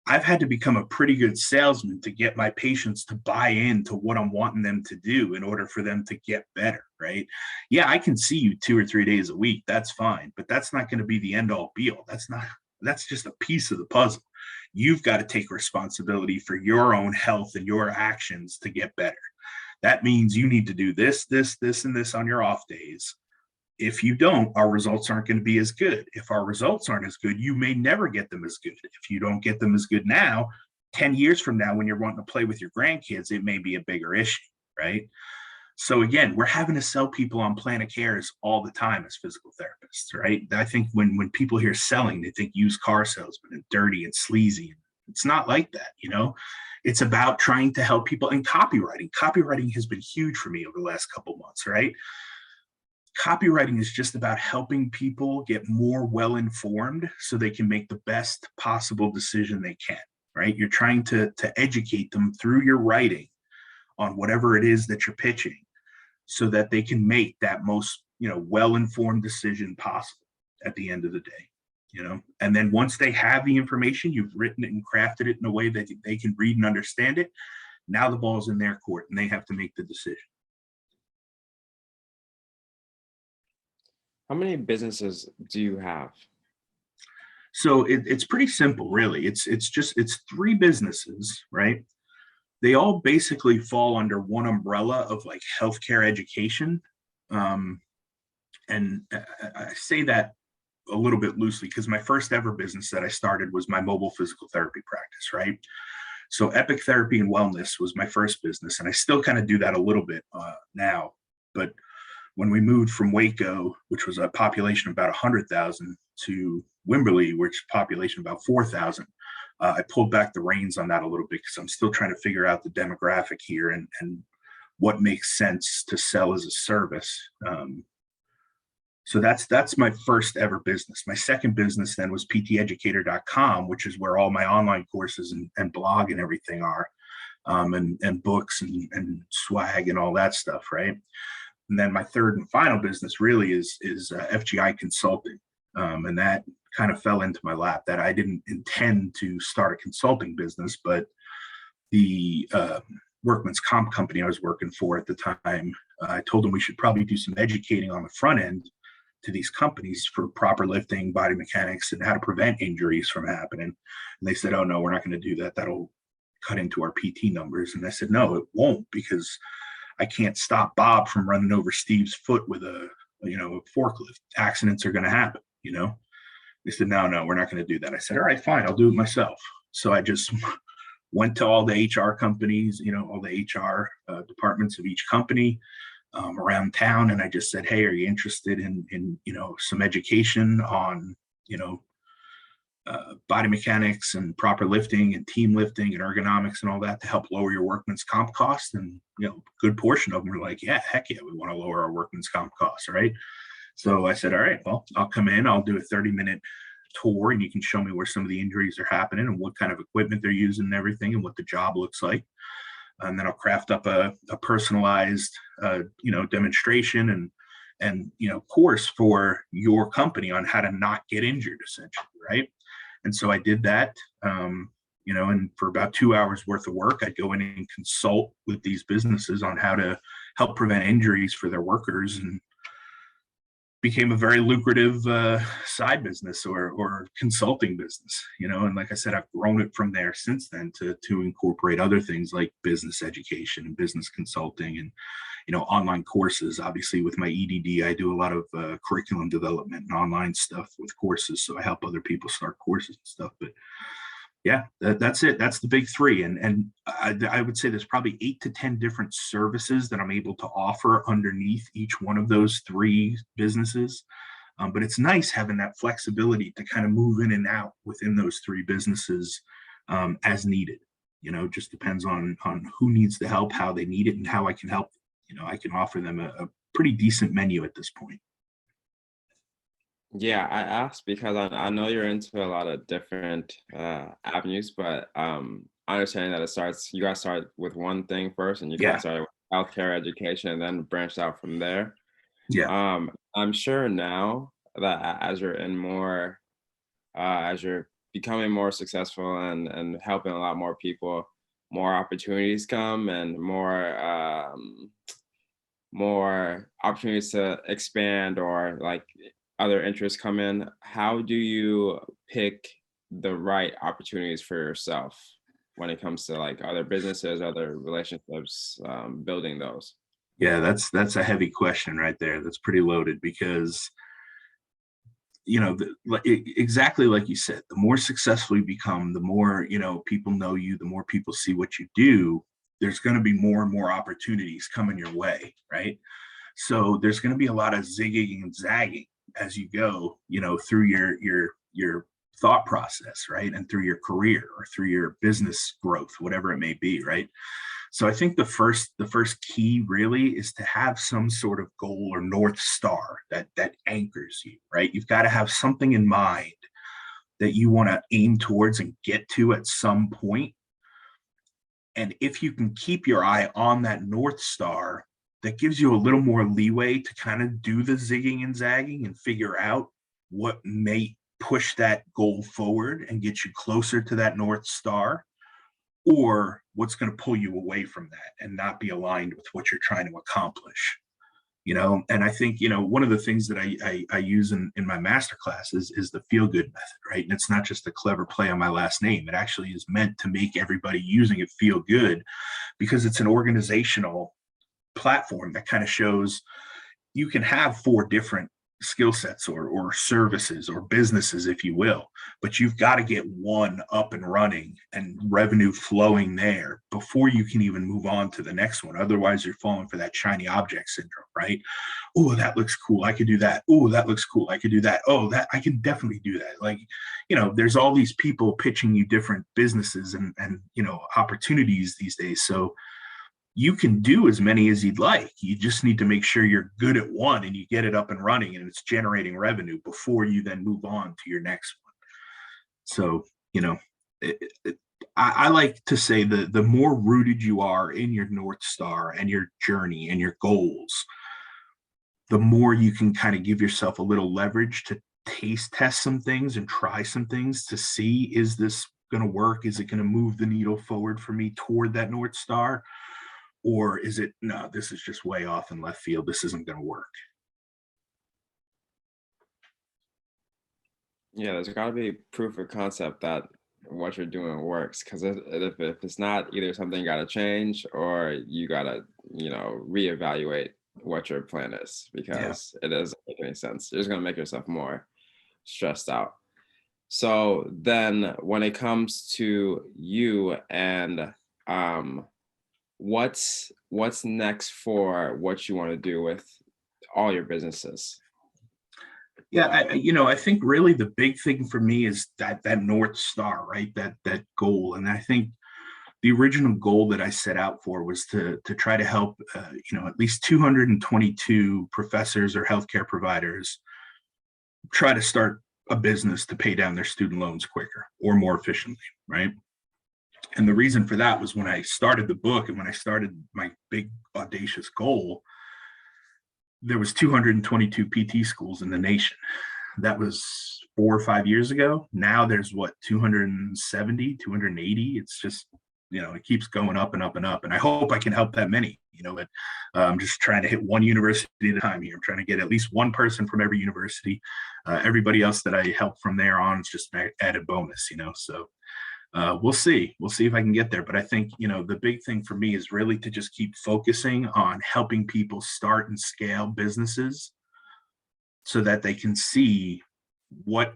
I've had to become a pretty good salesman to get my patients to buy into what I'm wanting them to do in order for them to get better, right? Yeah, I can see you 2 or 3 days a week. That's fine, but that's not going to be the end all be all. That's just a piece of the puzzle. You've got to take responsibility for your own health and your actions to get better. That means you need to do this, this, this, and this on your off days. If you don't, our results aren't going to be as good. If our results aren't as good, you may never get them as good. If you don't get them as good now, 10 years from now, when you're wanting to play with your grandkids, it may be a bigger issue, right? So again, we're having to sell people on plan of cares all the time as physical therapists, right? I think when people hear selling, they think used car salesman and dirty and sleazy. It's not like that, It's about trying to help people. And copywriting. Copywriting has been huge for me over the last couple of months, right? Copywriting is just about helping people get more well-informed so they can make the best possible decision they can, right? You're trying to educate them through your writing on whatever it is that you're pitching so that they can make that most, well-informed decision possible at the end of the day, And then once they have the information, you've written it and crafted it in a way that they can read and understand it. Now the ball's in their court and they have to make the decision. How many businesses do you have? So it's pretty simple, really. It's 3 businesses, right? They all basically fall under one umbrella of like healthcare education. And I say that a little bit loosely because my first ever business that I started was my mobile physical therapy practice, right? So Epic Therapy and Wellness was my first business. And I still kind of do that a little bit now. But when we moved from Waco, which was a population of about 100,000, to Wimberley, which is a population of about 4,000, I pulled back the reins on that a little bit because I'm still trying to figure out the demographic here and what makes sense to sell as a service. So that's my first ever business. My second business then was pteducator.com, which is where all my online courses and blog and everything are, and books and swag and all that stuff, right? And then my third and final business really is FGI Consulting. And that kind of fell into my lap. That I didn't intend to start a consulting business, but the workman's comp company I was working for at the time, I told them we should probably do some educating on the front end to these companies for proper lifting, body mechanics, and how to prevent injuries from happening. And they said, oh, no, we're not going to do that. That'll cut into our PT numbers. And I said, no, it won't, because I can't stop Bob from running over Steve's foot with a forklift. Accidents are going to happen, They said, no, we're not going to do that. I said, all right, fine, I'll do it myself. So I just went to all the HR companies, all the HR departments of each company, around town, and I just said, hey, are you interested in some education on body mechanics and proper lifting and team lifting and ergonomics and all that to help lower your workman's comp cost? And a good portion of them were like, yeah, heck yeah, we want to lower our workman's comp costs, right? So I said, all right, well, I'll come in, I'll do a 30-minute tour, and you can show me where some of the injuries are happening and what kind of equipment they're using and everything and what the job looks like. And then I'll craft up a personalized demonstration and course for your company on how to not get injured, essentially, right? And so I did that, and for about 2 hours worth of work, I'd go in and consult with these businesses on how to help prevent injuries for their workers, and became a very lucrative side business or consulting business, and like I said, I've grown it from there since then to incorporate other things like business education and business consulting and online courses. Obviously with my EDD, I do a lot of curriculum development and online stuff with courses, so I help other people start courses and stuff. But yeah, that's it. That's the big three. And I would say there's probably 8 to 10 different services that I'm able to offer underneath each one of those three businesses. But it's nice having that flexibility to kind of move in and out within those three businesses as needed. Just depends on who needs the help, how they need it, and how I can help. I can offer them a pretty decent menu at this point. Yeah, I asked because I know you're into a lot of different avenues, but understanding that you guys start with one thing first, and you kind Yeah. of started with healthcare education and then branched out from there. Yeah. I'm sure now that as you're as you're becoming more successful and helping a lot more people, more opportunities come and more opportunities to expand or like other interests come in. How do you pick the right opportunities for yourself when it comes to like other businesses, other relationships, building those? Yeah, that's a heavy question right there. That's pretty loaded because exactly like you said, the more successful you become, the more people know you, the more people see what you do. There's going to be more and more opportunities coming your way, right? So there's going to be a lot of zigging and zagging as you go, through your thought process, right, and through your career or through your business growth, whatever it may be, right? So I think the first key really is to have some sort of goal or North Star that anchors you, right? You've got to have something in mind that you want to aim towards and get to at some point. And if you can keep your eye on that North Star, that gives you a little more leeway to kind of do the zigging and zagging and figure out what may push that goal forward and get you closer to that North Star, or what's going to pull you away from that and not be aligned with what you're trying to accomplish. And I think one of the things that I use in my master classes is the feel good method, right? And it's not just a clever play on my last name. It actually is meant to make everybody using it feel good, because it's an organizational platform that kind of shows you can have 4 different skill sets or services or businesses, if you will, but you've got to get one up and running and revenue flowing there before you can even move on to the next one. Otherwise you're falling for that shiny object syndrome, right? Oh, that looks cool, I could do that. Oh, that looks cool, I could do that. Oh, that I can definitely do that. Like, there's all these people pitching you different businesses and opportunities these days. So you can do as many as you'd like. You just need to make sure you're good at one and you get it up and running and it's generating revenue before you then move on to your next one. So, I like to say the more rooted you are in your North Star and your journey and your goals, the more you can kind of give yourself a little leverage to test some things and try some things to see, is this going to work? Is it going to move the needle forward for me toward that North Star? Or is it, no, this is just way off in left field, this isn't going to work? Yeah, there's got to be proof of concept that what you're doing works. Because if it's not, either something got to change or you got to, reevaluate what your plan is, because it doesn't make any sense. You're just going to make yourself more stressed out. So then when it comes to you and what's next for what you want to do with all your businesses? Yeah, I think really the big thing for me is that North Star, right? That goal. And I think the original goal that I set out for was to try to help, at least 222 professors or healthcare providers try to start a business to pay down their student loans quicker or more efficiently, right? And the reason for that was when I started the book and when I started my big audacious goal, there was 222 PT schools in the nation. That was 4 or 5 years ago. Now there's 270, 280. It's just, it keeps going up and up and up. And I hope I can help that many, but I'm just trying to hit one university at a time here. I'm trying to get at least one person from every university. Everybody else that I help from there on is just an added bonus, so we'll see if I can get there. But I think, the big thing for me is really to just keep focusing on helping people start and scale businesses so that they can see what,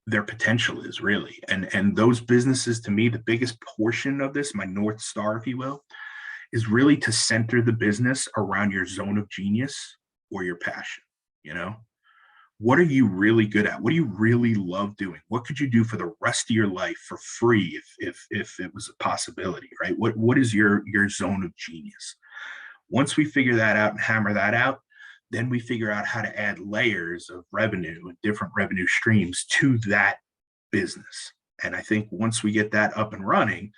their potential is really. And those businesses, to me, the biggest portion of this, my North Star, if you will, is really to center the business around your zone of genius or your passion. What are you really good at? What do you really love doing? What could you do for the rest of your life for free if it was a possibility, right? What is your zone of genius? Once we figure that out and hammer that out, then we figure out how to add layers of revenue and different revenue streams to that business. And I think once we get that up and running,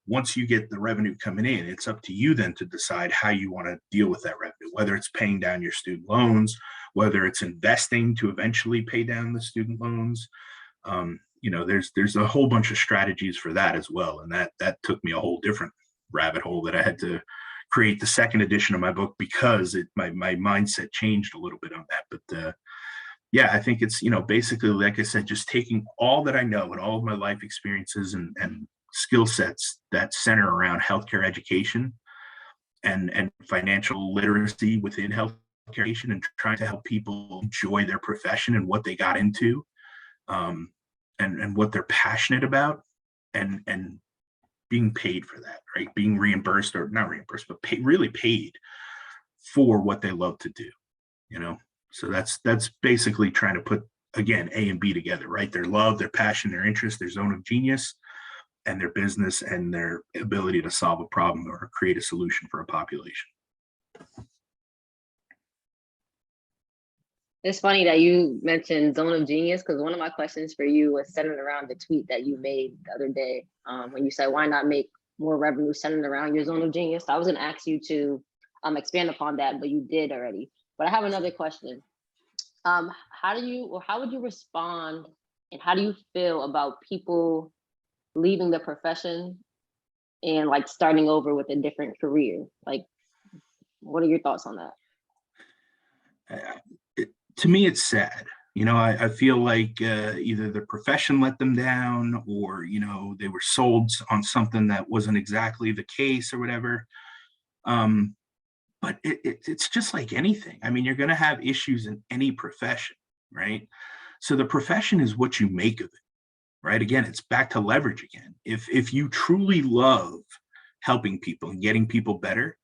once you get the revenue coming in, it's up to you then to decide how you want to deal with that revenue, whether it's paying down your student loans, whether it's investing to eventually pay down the student loans. There's a whole bunch of strategies for that as well. And that took me a whole different rabbit hole that I had to create the second edition of my book because my mindset changed a little bit on that. But yeah, I think it's, basically, like I said, just taking all that I know and all of my life experiences and skill sets that center around healthcare education and financial literacy within healthcare education and trying to help people enjoy their profession and what they got into, and what they're passionate about, and being paid for that, right? Being reimbursed, or not reimbursed, but really paid for what they love to do, So that's basically trying to put, again, A and B together, right? Their love, their passion, their interest, their zone of genius, and their business and their ability to solve a problem or create a solution for a population. It's funny that you mentioned zone of genius, because one of my questions for you was centered around the tweet that you made the other day, when you said, why not make more revenue centered around your zone of genius? I was going to ask you to expand upon that, but you did already. But I have another question. How would you respond, and how do you feel about people leaving the profession and starting over with a different career? What are your thoughts on that? To me, it's sad. I feel like either the profession let them down, or they were sold on something that wasn't exactly the case or whatever. But it's just like anything. I mean, you're going to have issues in any profession, right? So the profession is what you make of it, right? Again, it's back to leverage again. If you truly love helping people and getting people better,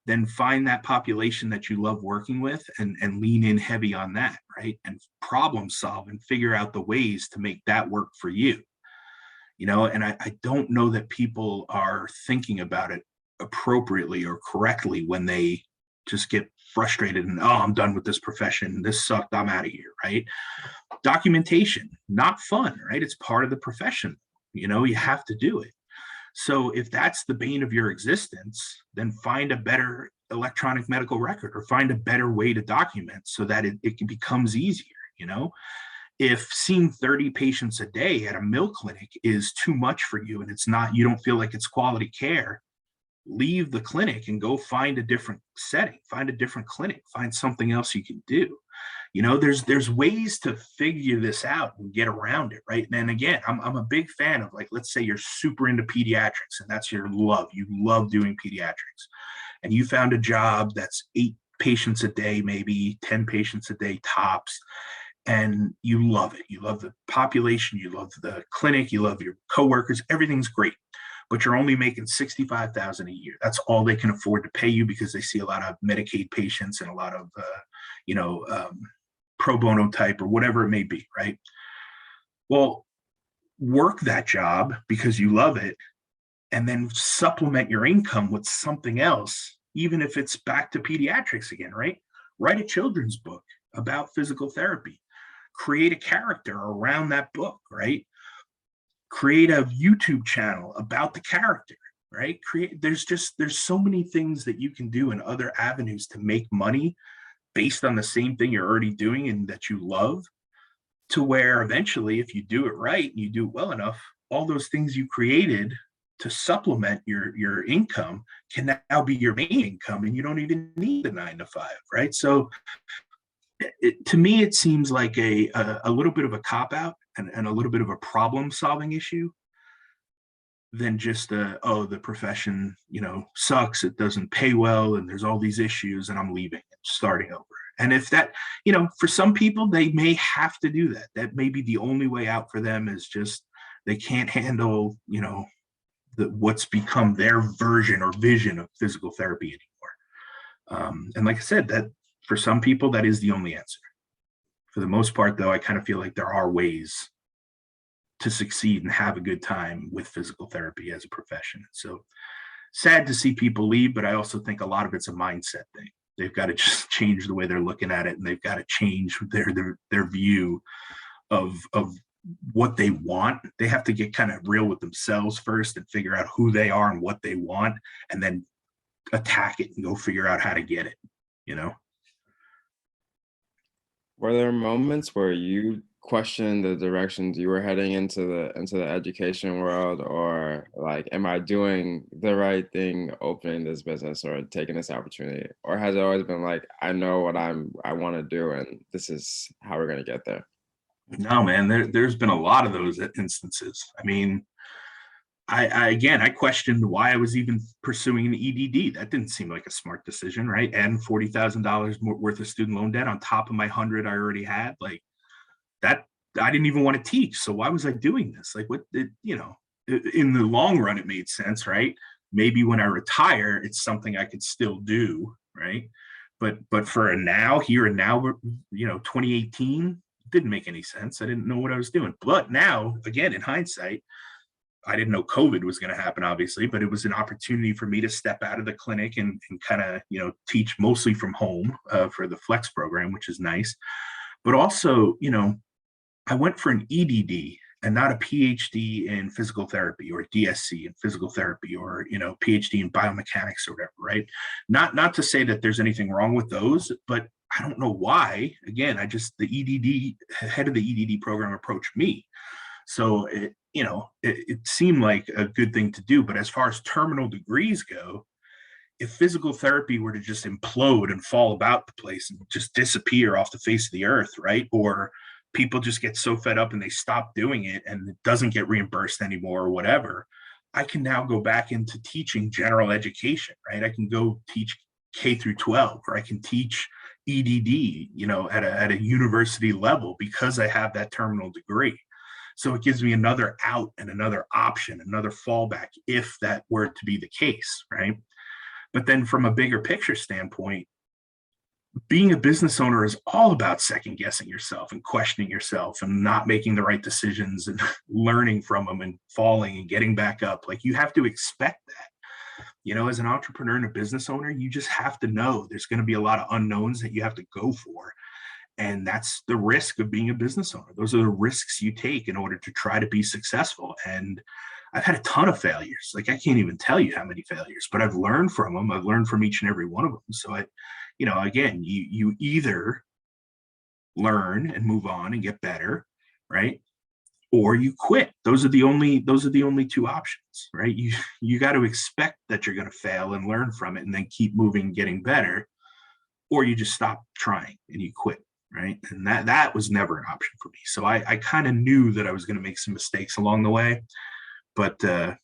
then find that population that you love working with and lean in heavy on that, right? And problem solve and figure out the ways to make that work for you. And I don't know that people are thinking about it appropriately or correctly when they just get frustrated and, oh, I'm done with this profession. This sucked. I'm out of here, right? Documentation, not fun, right? It's part of the profession. You have to do it. So if that's the bane of your existence, then find a better electronic medical record or find a better way to document so that it becomes easier. If seeing 30 patients a day at a mill clinic is too much for you and you don't feel like it's quality care, leave the clinic and go find a different setting, find a different clinic, find something else you can do. There's ways to figure this out and get around it, right? And again, I'm a big fan of, let's say you're super into pediatrics and that's your love. You love doing pediatrics, and you found a job that's 8 patients a day, maybe 10 patients a day tops, and you love it. You love the population, you love the clinic, you love your coworkers, everything's great. but you're only making $65,000 a year. That's all they can afford to pay you because they see a lot of Medicaid patients and a lot of, pro bono type or whatever it may be, right? Well, work that job because you love it and then supplement your income with something else, even if it's back to pediatrics again, right? Write a children's book about physical therapy. Create a character around that book, right? Create a YouTube channel about the character, right? There's so many things that you can do in other avenues to make money based on the same thing you're already doing and that you love, to where eventually, if you do it right and you do it well enough, all those things you created to supplement your income can now be your main income, and you don't even need the 9 to 5, right? So to me, it seems like a little bit of a cop-out and a little bit of a problem-solving issue than just the profession, sucks, it doesn't pay well, and there's all these issues, and I'm leaving and starting over. And if that, for some people, they may have to do that. That may be the only way out for them, is just they can't handle, what's become their version or vision of physical therapy anymore. And like I said, that for some people, that is the only answer. For the most part, though, I kind of feel like there are ways to succeed and have a good time with physical therapy as a profession. So sad to see people leave, but I also think a lot of it's a mindset thing. They've got to just change the way they're looking at it, and they've got to change their view of what they want. They have to get kind of real with themselves first and figure out who they are and what they want, and then attack it and go figure out how to get it, Were there moments where you questioned the directions you were heading into the education world, or like, am I doing the right thing opening this business or taking this opportunity? Or has it always been like, I know what I want to do, and this is how we're going to get there? No, man, there's been a lot of those instances. I mean, I questioned why I was even pursuing an EDD. That didn't seem like a smart decision, right? And $40,000 worth of student loan debt on top of my 100 I already had. Like, that, I didn't even want to teach. So why was I doing this? Like, what did, in the long run, it made sense, right? Maybe when I retire, it's something I could still do, right? But for a now, here and now, 2018, didn't make any sense. I didn't know what I was doing. But now, again, in hindsight, I didn't know COVID was going to happen, obviously, but it was an opportunity for me to step out of the clinic and kind of, teach mostly from home for the Flex program, which is nice. But also, I went for an EDD and not a PhD in physical therapy or DSC in physical therapy or, PhD in biomechanics or whatever, right? Not to say that there's anything wrong with those, but I don't know why. Again, the head of the EDD program approached me. So it seemed like a good thing to do. But as far as terminal degrees go, if physical therapy were to just implode and fall about the place and just disappear off the face of the earth, right? Or people just get so fed up and they stop doing it and it doesn't get reimbursed anymore or whatever, I can now go back into teaching general education, right? I can go teach K through 12, or I can teach EDD, at a university level because I have that terminal degree. So it gives me another out and another option, another fallback if that were to be the case, right? But then from a bigger picture standpoint, being a business owner is all about second guessing yourself and questioning yourself and not making the right decisions and learning from them and falling and getting back up. Like, you have to expect that. As an entrepreneur and a business owner, you just have to know there's going to be a lot of unknowns that you have to go for. And that's the risk of being a business owner. Those are the risks you take in order to try to be successful. And I've had a ton of failures. Like, I can't even tell you how many failures, but I've learned from them. I've learned from each and every one of them. So again, you either learn and move on and get better, right? Or you quit. Those are the only two options, right? You got to expect that you're going to fail and learn from it and then keep moving, getting better, or you just stop trying and you quit, right? And that was never an option for me. So I kind of knew that I was going to make some mistakes along the way, but the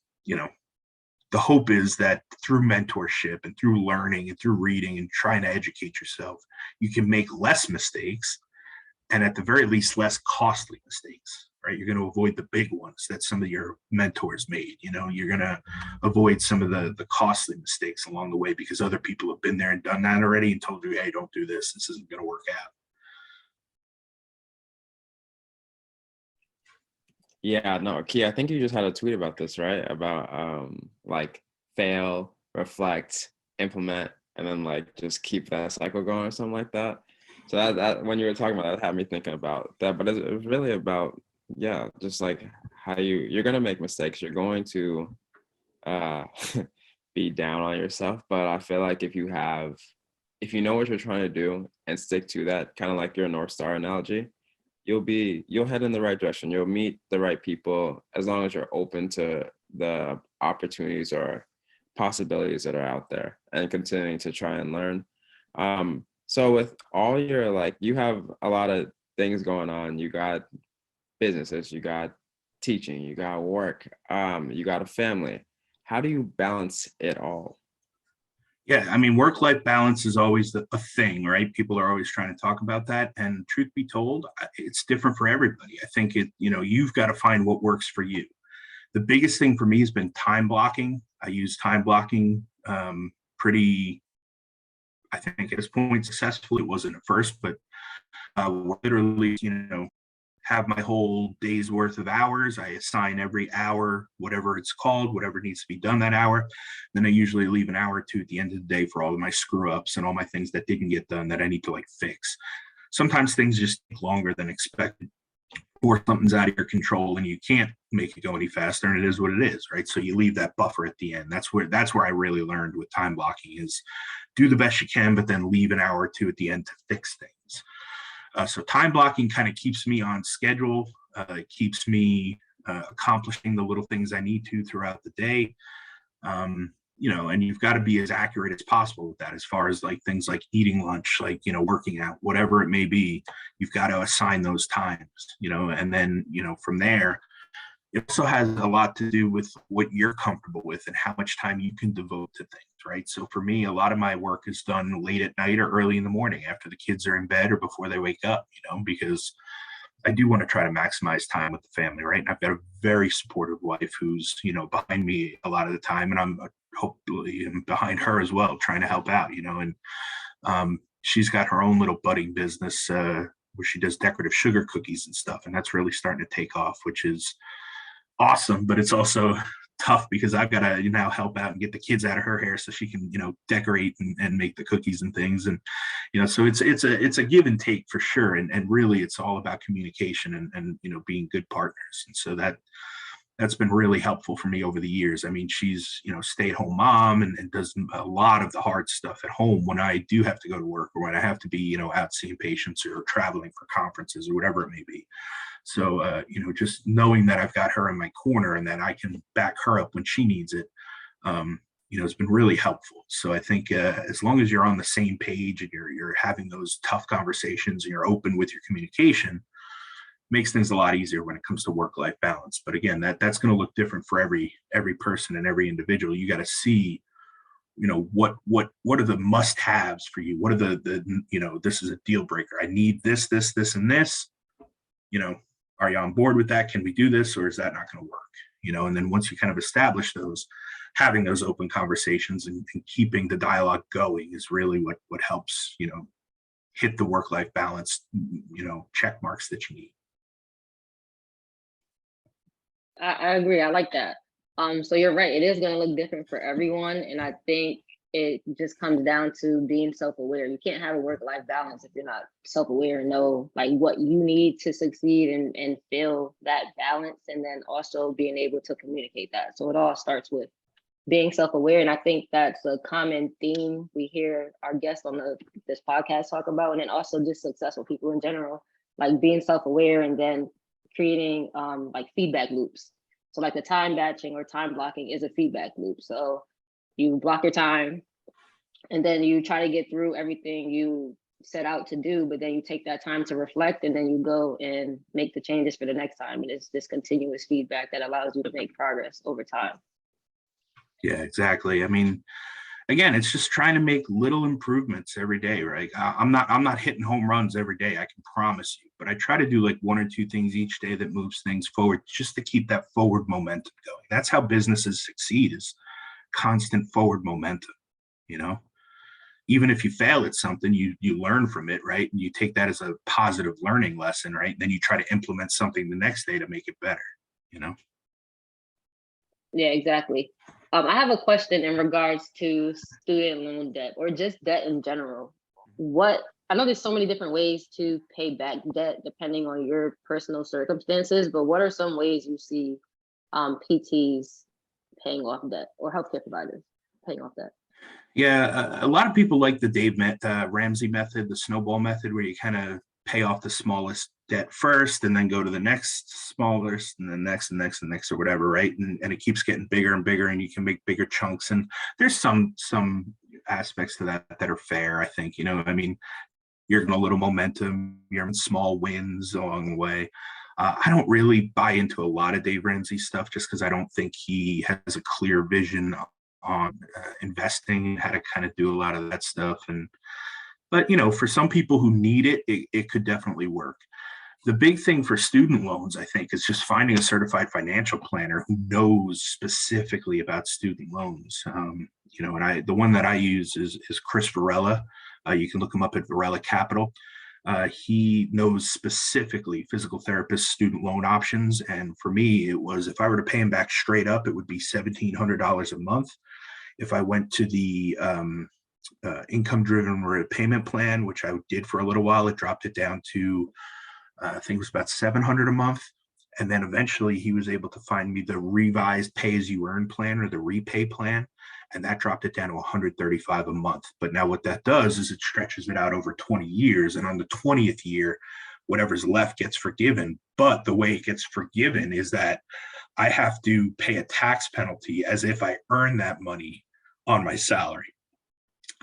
hope is that through mentorship and through learning and through reading and trying to educate yourself, you can make less mistakes, and at the very least, less costly mistakes. right? You're going to avoid the big ones that some of your mentors made. You're going to avoid some of the costly mistakes along the way because other people have been there and done that already and told you, hey, don't do this. This isn't going to work out. Yeah, no, Key, I think you just had a tweet about this, right? About like fail, reflect, implement, and then like just keep that cycle going or something like that. So that when you were talking about that, had me thinking about that. But it's really about, yeah, just like how you're gonna make mistakes. You're going to uh be down on yourself. But I feel like if you know what you're trying to do and stick to that, kind of like your North Star analogy, you'll head in the right direction. You'll meet the right people as long as you're open to the opportunities or possibilities that are out there and continuing to try and learn. So with all your, like, you have a lot of things going on. You got businesses, you got teaching, you got work, you got a family. How do you balance it all? Yeah, I mean, work-life balance is always a thing, right? People are always trying to talk about that. And truth be told, it's different for everybody. I think you've got to find what works for you. The biggest thing for me has been time blocking. I use time blocking pretty, I think at this point, successfully. It wasn't at first, but literally, have my whole day's worth of hours. I assign every hour, whatever it's called, whatever needs to be done that hour. Then I usually leave an hour or two at the end of the day for all of my screw ups and all my things that didn't get done that I need to like fix. Sometimes things just take longer than expected, or something's out of your control and you can't make it go any faster, and it is what it is, right? So you leave that buffer at the end. That's where I really learned with time blocking is do the best you can, but then leave an hour or two at the end to fix things. So time blocking kind of keeps me on schedule, keeps me accomplishing the little things I need to throughout the day. And you've got to be as accurate as possible with that, as far as like things like eating lunch, like, working out, whatever it may be, you've got to assign those times, and then, from there, it also has a lot to do with what you're comfortable with and how much time you can devote to things, right? So for me, a lot of my work is done late at night or early in the morning after the kids are in bed or before they wake up, because I do want to try to maximize time with the family, right? And I've got a very supportive wife who's, behind me a lot of the time, and I'm hopefully behind her as well, trying to help out, and she's got her own little budding business where she does decorative sugar cookies and stuff, and that's really starting to take off, which is awesome, but it's also tough because I've got to now help out and get the kids out of her hair so she can decorate and make the cookies and things, and so it's a give and take for sure, and really it's all about communication and being good partners, and so that's been really helpful for me over the years. I mean, she's stay-at-home mom and does a lot of the hard stuff at home when I do have to go to work or when I have to be out seeing patients or traveling for conferences or whatever it may be. So, just knowing that I've got her in my corner and that I can back her up when she needs it, it's been really helpful. So I think as long as you're on the same page and you're having those tough conversations and you're open with your communication, makes things a lot easier when it comes to work-life balance. But again, that's going to look different for every person and every individual. You got to see, what are the must-haves for you? What are the this is a deal breaker. I need this, and this. Are you on board with that? Can we do this, or is that not going to work? And then once you kind of establish those, having those open conversations and keeping the dialogue going is really what helps, hit the work-life balance, check marks that you need. I agree. I like that. So you're right. It is going to look different for everyone. And I think it just comes down to being self-aware. You can't have a work-life balance if you're not self-aware and know like what you need to succeed and feel that balance, and then also being able to communicate that. So it all starts with being self-aware. And I think that's a common theme we hear our guests on this podcast talk about, and then also just successful people in general, like being self-aware and then creating like feedback loops. So like the time batching or time blocking is a feedback loop. So you block your time and then you try to get through everything you set out to do, but then you take that time to reflect and then you go and make the changes for the next time. And it's this continuous feedback that allows you to make progress over time. Yeah, exactly. I mean, again, it's just trying to make little improvements every day, right? I'm not hitting home runs every day, I can promise you, but I try to do like one or two things each day that moves things forward, just to keep that forward momentum going. That's how businesses succeed, is constant forward momentum, you know? Even if you fail at something, you learn from it, right? And you take that as a positive learning lesson, right? And then you try to implement something the next day to make it better, you know? Yeah, exactly. I have a question in regards to student loan debt or just debt in general. What I know there's so many different ways to pay back debt depending on your personal circumstances, but what are some ways you see PTs paying off debt or healthcare providers paying off debt? Yeah, a lot of people like the Ramsey method, the snowball method, where you kind of pay off the smallest debt first and then go to the next smallest and then next and next and next or whatever, right? And it keeps getting bigger and bigger, and you can make bigger chunks. And there's some aspects to that that are fair, I think. I mean, you're getting a little momentum, you're having small wins along the way. I don't really buy into a lot of Dave Ramsey stuff, just because I don't think he has a clear vision on investing, how to kind of do a lot of that stuff. But for some people who need it, it could definitely work. The big thing for student loans, I think, is just finding a certified financial planner who knows specifically about student loans. And the one that I use is Chris Varela. You can look him up at Varela Capital. He knows specifically physical therapist student loan options. And for me, it was, if I were to pay him back straight up, it would be $1,700 a month. If I went to the income-driven repayment plan, which I did for a little while, it dropped it down to, I think it was about $700 a month. And then eventually he was able to find me the revised pay-as-you-earn plan, or the repay plan, and that dropped it down to $135 a month. But now what that does is it stretches it out over 20 years. And on the 20th year, whatever's left gets forgiven. But the way it gets forgiven is that I have to pay a tax penalty as if I earn that money on my salary.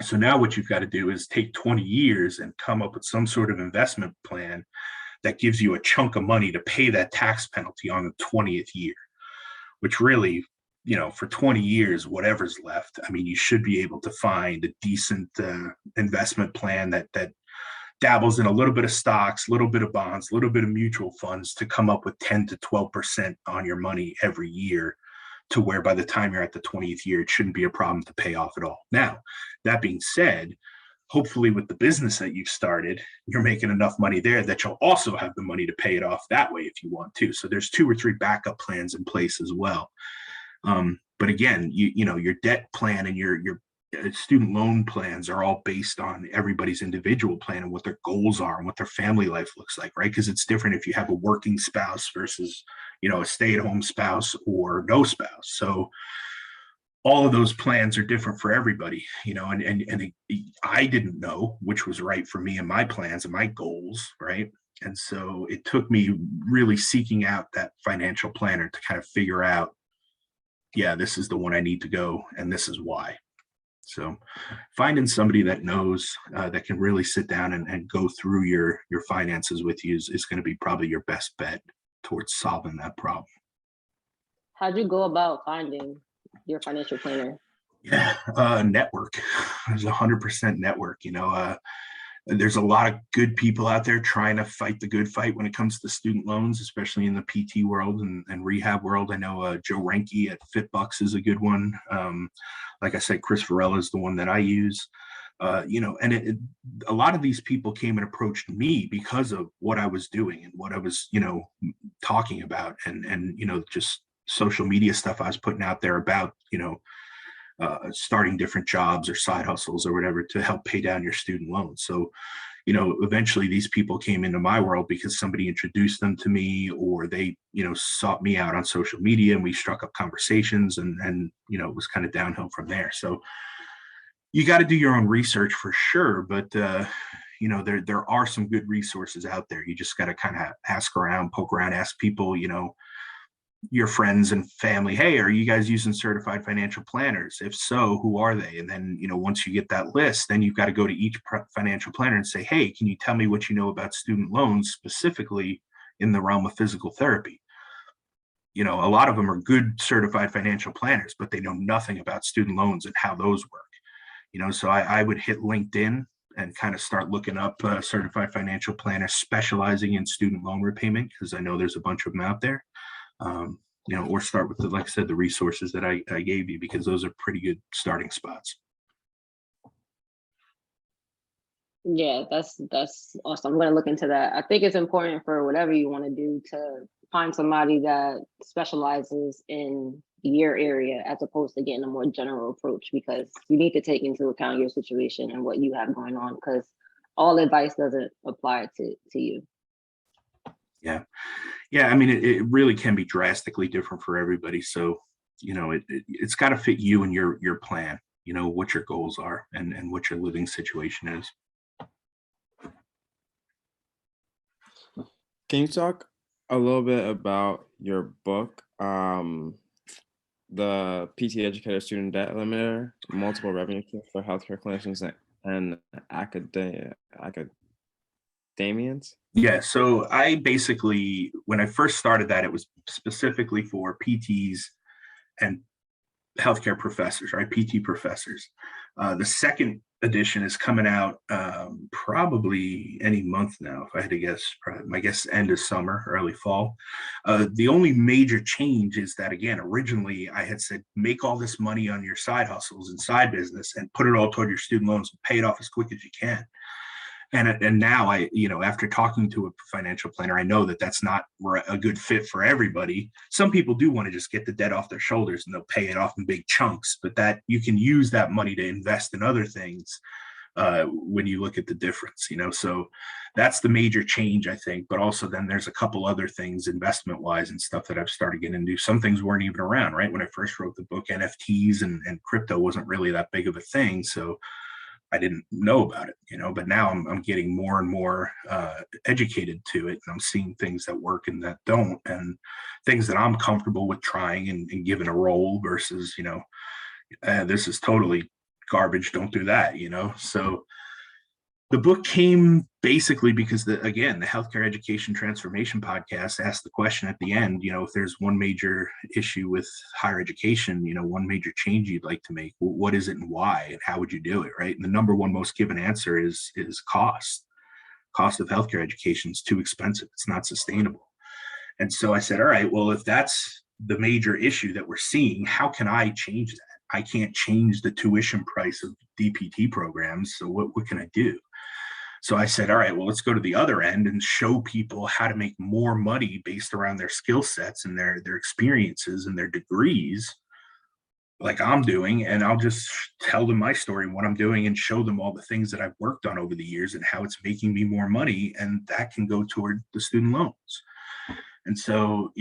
So now what you've got to do is take 20 years and come up with some sort of investment plan that gives you a chunk of money to pay that tax penalty on the 20th year, which really, for 20 years, whatever's left, I mean, you should be able to find a decent investment plan that dabbles in a little bit of stocks, a little bit of bonds, a little bit of mutual funds, to come up with 10 to 12% on your money every year, to where by the time you're at the 20th year, it shouldn't be a problem to pay off at all. Now, that being said, hopefully with the business that you've started, you're making enough money there that you'll also have the money to pay it off that way if you want to. So there's 2 or 3 backup plans in place as well. But again, your debt plan and your student loan plans are all based on everybody's individual plan and what their goals are and what their family life looks like, right? Because it's different if you have a working spouse versus, a stay-at-home spouse or no spouse. So all of those plans are different for everybody, and I didn't know which was right for me and my plans and my goals, right? And so it took me really seeking out that financial planner to kind of figure out, yeah, this is the one I need to go, and this is why. So finding somebody that knows, that can really sit down and go through your finances with you is going to be probably your best bet towards solving that problem. How'd you go about finding your financial planner? Yeah, network. There's 100% network. There's a lot of good people out there trying to fight the good fight when it comes to student loans, especially in the PT world and rehab world. I know Joe Renke at FitBucks is a good one. Like I said, Chris Varela is the one that I use. And a lot of these people came and approached me because of what I was doing and what I was, talking about, and just social media stuff I was putting out there about, starting different jobs or side hustles or whatever to help pay down your student loans. So, eventually these people came into my world because somebody introduced them to me, or they, sought me out on social media, and we struck up conversations, and it was kind of downhill from there. So you got to do your own research for sure, but there are some good resources out there. You just got to kind of ask around, poke around, ask people, your friends and family, hey, are you guys using certified financial planners? If so, who are they? And then, once you get that list, then you've got to go to each financial planner and say, hey, can you tell me what you know about student loans, specifically in the realm of physical therapy? A lot of them are good certified financial planners, but they know nothing about student loans and how those work. So I would hit LinkedIn and kind of start looking up certified financial planners specializing in student loan repayment, because I know there's a bunch of them out there. Or start with like I said, the resources that I gave you, because those are pretty good starting spots. Yeah, that's awesome. I'm gonna look into that. I think it's important for whatever you want to do to find somebody that specializes in your area as opposed to getting a more general approach, because you need to take into account your situation and what you have going on, because all advice doesn't apply to you. Yeah, I mean, it really can be drastically different for everybody. So, it's got to fit you and your plan, what your goals are and what your living situation is. Can you talk a little bit about your book, the PT Educator Student Debt Limiter, Multiple Revenue Streams for Healthcare Clinicians and Academians? Yeah, so I basically, when I first started that, it was specifically for PTs and healthcare professors, right? PT professors. The second edition is coming out probably any month now, if I had to guess. My guess, end of summer, early fall. The only major change is that, again, originally I had said, make all this money on your side hustles and side business and put it all toward your student loans and pay it off as quick as you can. And now I, after talking to a financial planner, I know that that's not a good fit for everybody. Some people do want to just get the debt off their shoulders and they'll pay it off in big chunks, but that you can use that money to invest in other things when you look at the difference, so that's the major change, I think. But also then there's a couple other things investment wise and stuff that I've started getting into. Some things weren't even around, right? When I first wrote the book, NFTs and crypto wasn't really that big of a thing. So I didn't know about it, but now I'm getting more and more educated to it. And I'm seeing things that work and that don't, and things that I'm comfortable with trying and giving a roll versus, this is totally garbage. Don't do that, So the book came basically because the Healthcare Education Transformation podcast asked the question at the end, if there's one major issue with higher education, one major change you'd like to make, what is it and why, and how would you do it, right? And the number one most given answer is cost. Cost of healthcare education is too expensive. It's not sustainable. And so I said, all right, well, if that's the major issue that we're seeing, how can I change that? I can't change the tuition price of DPT programs. So what can I do? So I said, all right, well, let's go to the other end and show people how to make more money based around their skill sets and their experiences and their degrees, like I'm doing. And I'll just tell them my story and what I'm doing and show them all the things that I've worked on over the years and how it's making me more money. And that can go toward the student loans. And so,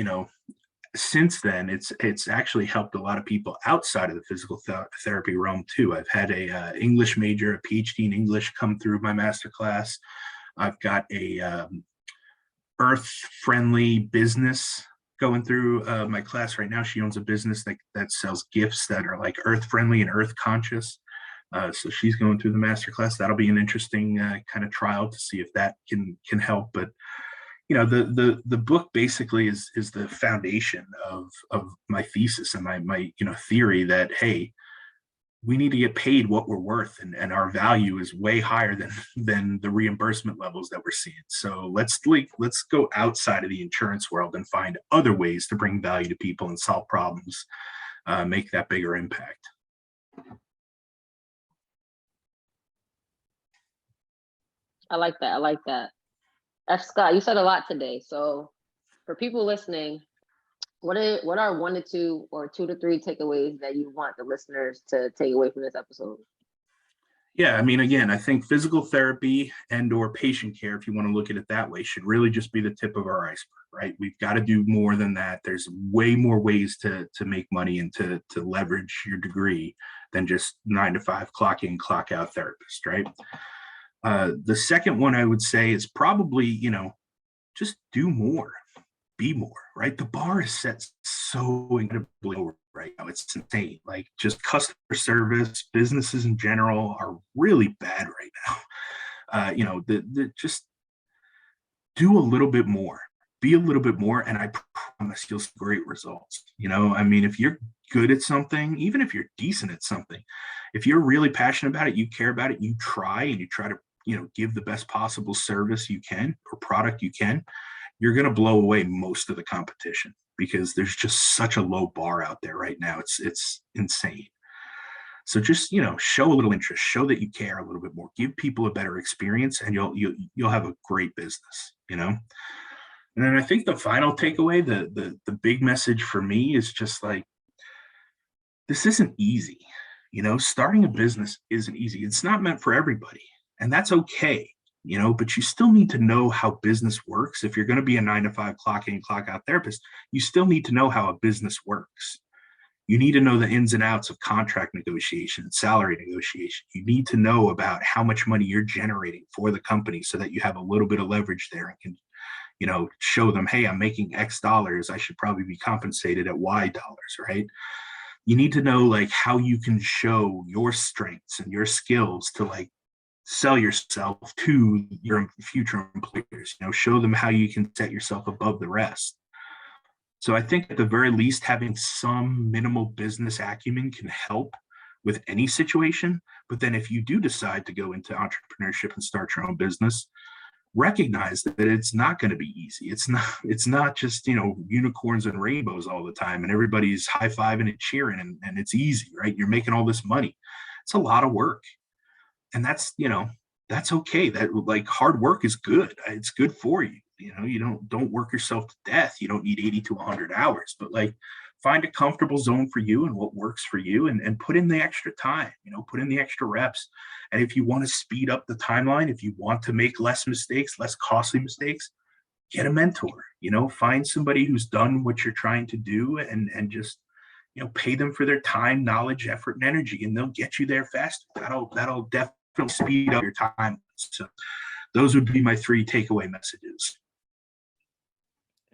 since then, it's actually helped a lot of people outside of the physical therapy realm too. I've had a English major, a PhD in English, come through my masterclass. I've got a earth-friendly business going through my class right now. She owns a business that sells gifts that are like earth-friendly and earth-conscious. So she's going through the masterclass. That'll be an interesting kind of trial to see if that can help. But the book basically is the foundation of my thesis and my theory that, hey, we need to get paid what we're worth, and our value is way higher than the reimbursement levels that we're seeing. So let's go outside of the insurance world and find other ways to bring value to people and solve problems, make that bigger impact. I like that. F. Scott, you said a lot today. So for people listening, what are 1 to 2 or 2 to 3 takeaways that you want the listeners to take away from this episode? Yeah, I mean, again, I think physical therapy and or patient care, if you want to look at it that way, should really just be the tip of our iceberg, right? We've got to do more than that. There's way more ways to make money and to leverage your degree than just 9 to 5 clock in, clock out therapist, right? The second one I would say is probably, just do more, be more, right? The bar is set so incredibly low right now. It's insane. Like, just customer service, businesses in general are really bad right now. Just do a little bit more, be a little bit more, and I promise you'll see great results. I mean, if you're good at something, even if you're decent at something, if you're really passionate about it, you care about it, you try and you try to, give the best possible service you can or product you can, you're going to blow away most of the competition because there's just such a low bar out there right now. It's insane. So just, show a little interest, show that you care a little bit more, give people a better experience, and you'll have a great business. And then I think the final takeaway, the big message for me is just like, this isn't easy. Starting a business isn't easy. It's not meant for everybody, and that's okay. But you still need to know how business works. If you're going to be a 9-to-5 clock in, clock out therapist, you still need to know how a business works. You need to know the ins and outs of contract negotiation, salary negotiation. You need to know about how much money you're generating for the company so that you have a little bit of leverage there and can, show them, hey, I'm making X dollars. I should probably be compensated at Y dollars, right? You need to know like how you can show your strengths and your skills to like sell yourself to your future employers. Show them how you can set yourself above the rest. So I think at the very least, having some minimal business acumen can help with any situation. But then if you do decide to go into entrepreneurship and start your own business, recognize that it's not going to be easy. It's not just, unicorns and rainbows all the time and everybody's high-fiving and cheering and it's easy, right? You're making all this money. It's a lot of work. And that's okay. That like hard work is good. It's good for you. You don't work yourself to death. You don't need 80 to 100 hours, but like find a comfortable zone for you and what works for you and put in the extra time, put in the extra reps. And if you want to speed up the timeline, if you want to make less mistakes, less costly mistakes, get a mentor, find somebody who's done what you're trying to do and just, pay them for their time, knowledge, effort, and energy, and they'll get you there faster. That'll definitely speed up your time. So those would be my 3 takeaway messages.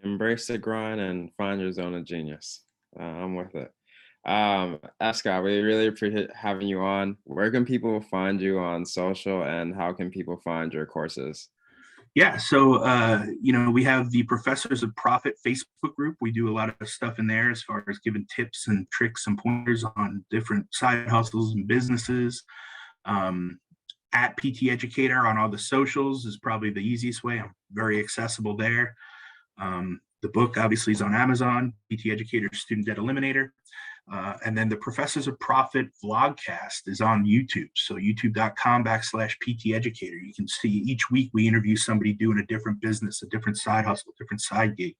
Embrace the grind and find your zone of genius. I'm with it. Scott, we really appreciate having you on. Where can people find you on social and how can people find your courses? Yeah, so, we have the Professors of Profit Facebook group. We do a lot of stuff in there as far as giving tips and tricks and pointers on different side hustles and businesses. At PT Educator on all the socials is probably the easiest way. I'm very accessible there. The book obviously is on Amazon, PT Educator Student Debt Eliminator. And then the Professors of Profit vlogcast is on YouTube. So youtube.com/PT Educator. You can see each week we interview somebody doing a different business, a different side hustle, different side gig.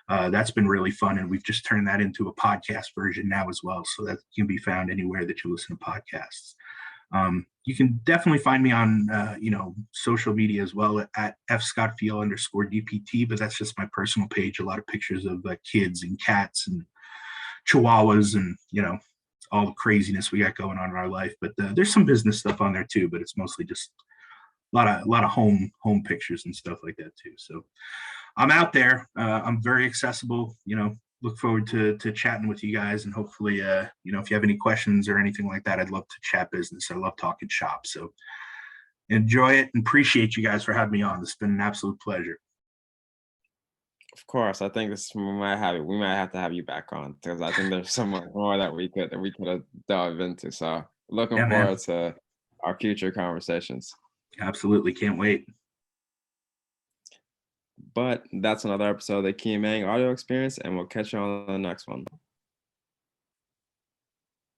That's been really fun. And we've just turned that into a podcast version now as well. So that can be found anywhere that you listen to podcasts. You can definitely find me on, social media as well at fscottfeil_DPT, but that's just my personal page. A lot of pictures of kids and cats and chihuahuas and, all the craziness we got going on in our life. But there's some business stuff on there too, but it's mostly just a lot of home pictures and stuff like that too. So I'm out there. I'm very accessible, look forward to chatting with you guys and hopefully, if you have any questions or anything like that, I'd love to chat business. I love talking shop. So enjoy it and appreciate you guys for having me on. It's been an absolute pleasure. Of course, I think we might have to have you back on because I think there's so much more that we could have delved into. So looking forward to our future conversations. Absolutely. Can't wait. But that's another episode of the Key Mang Audio Experience, and we'll catch you on the next one.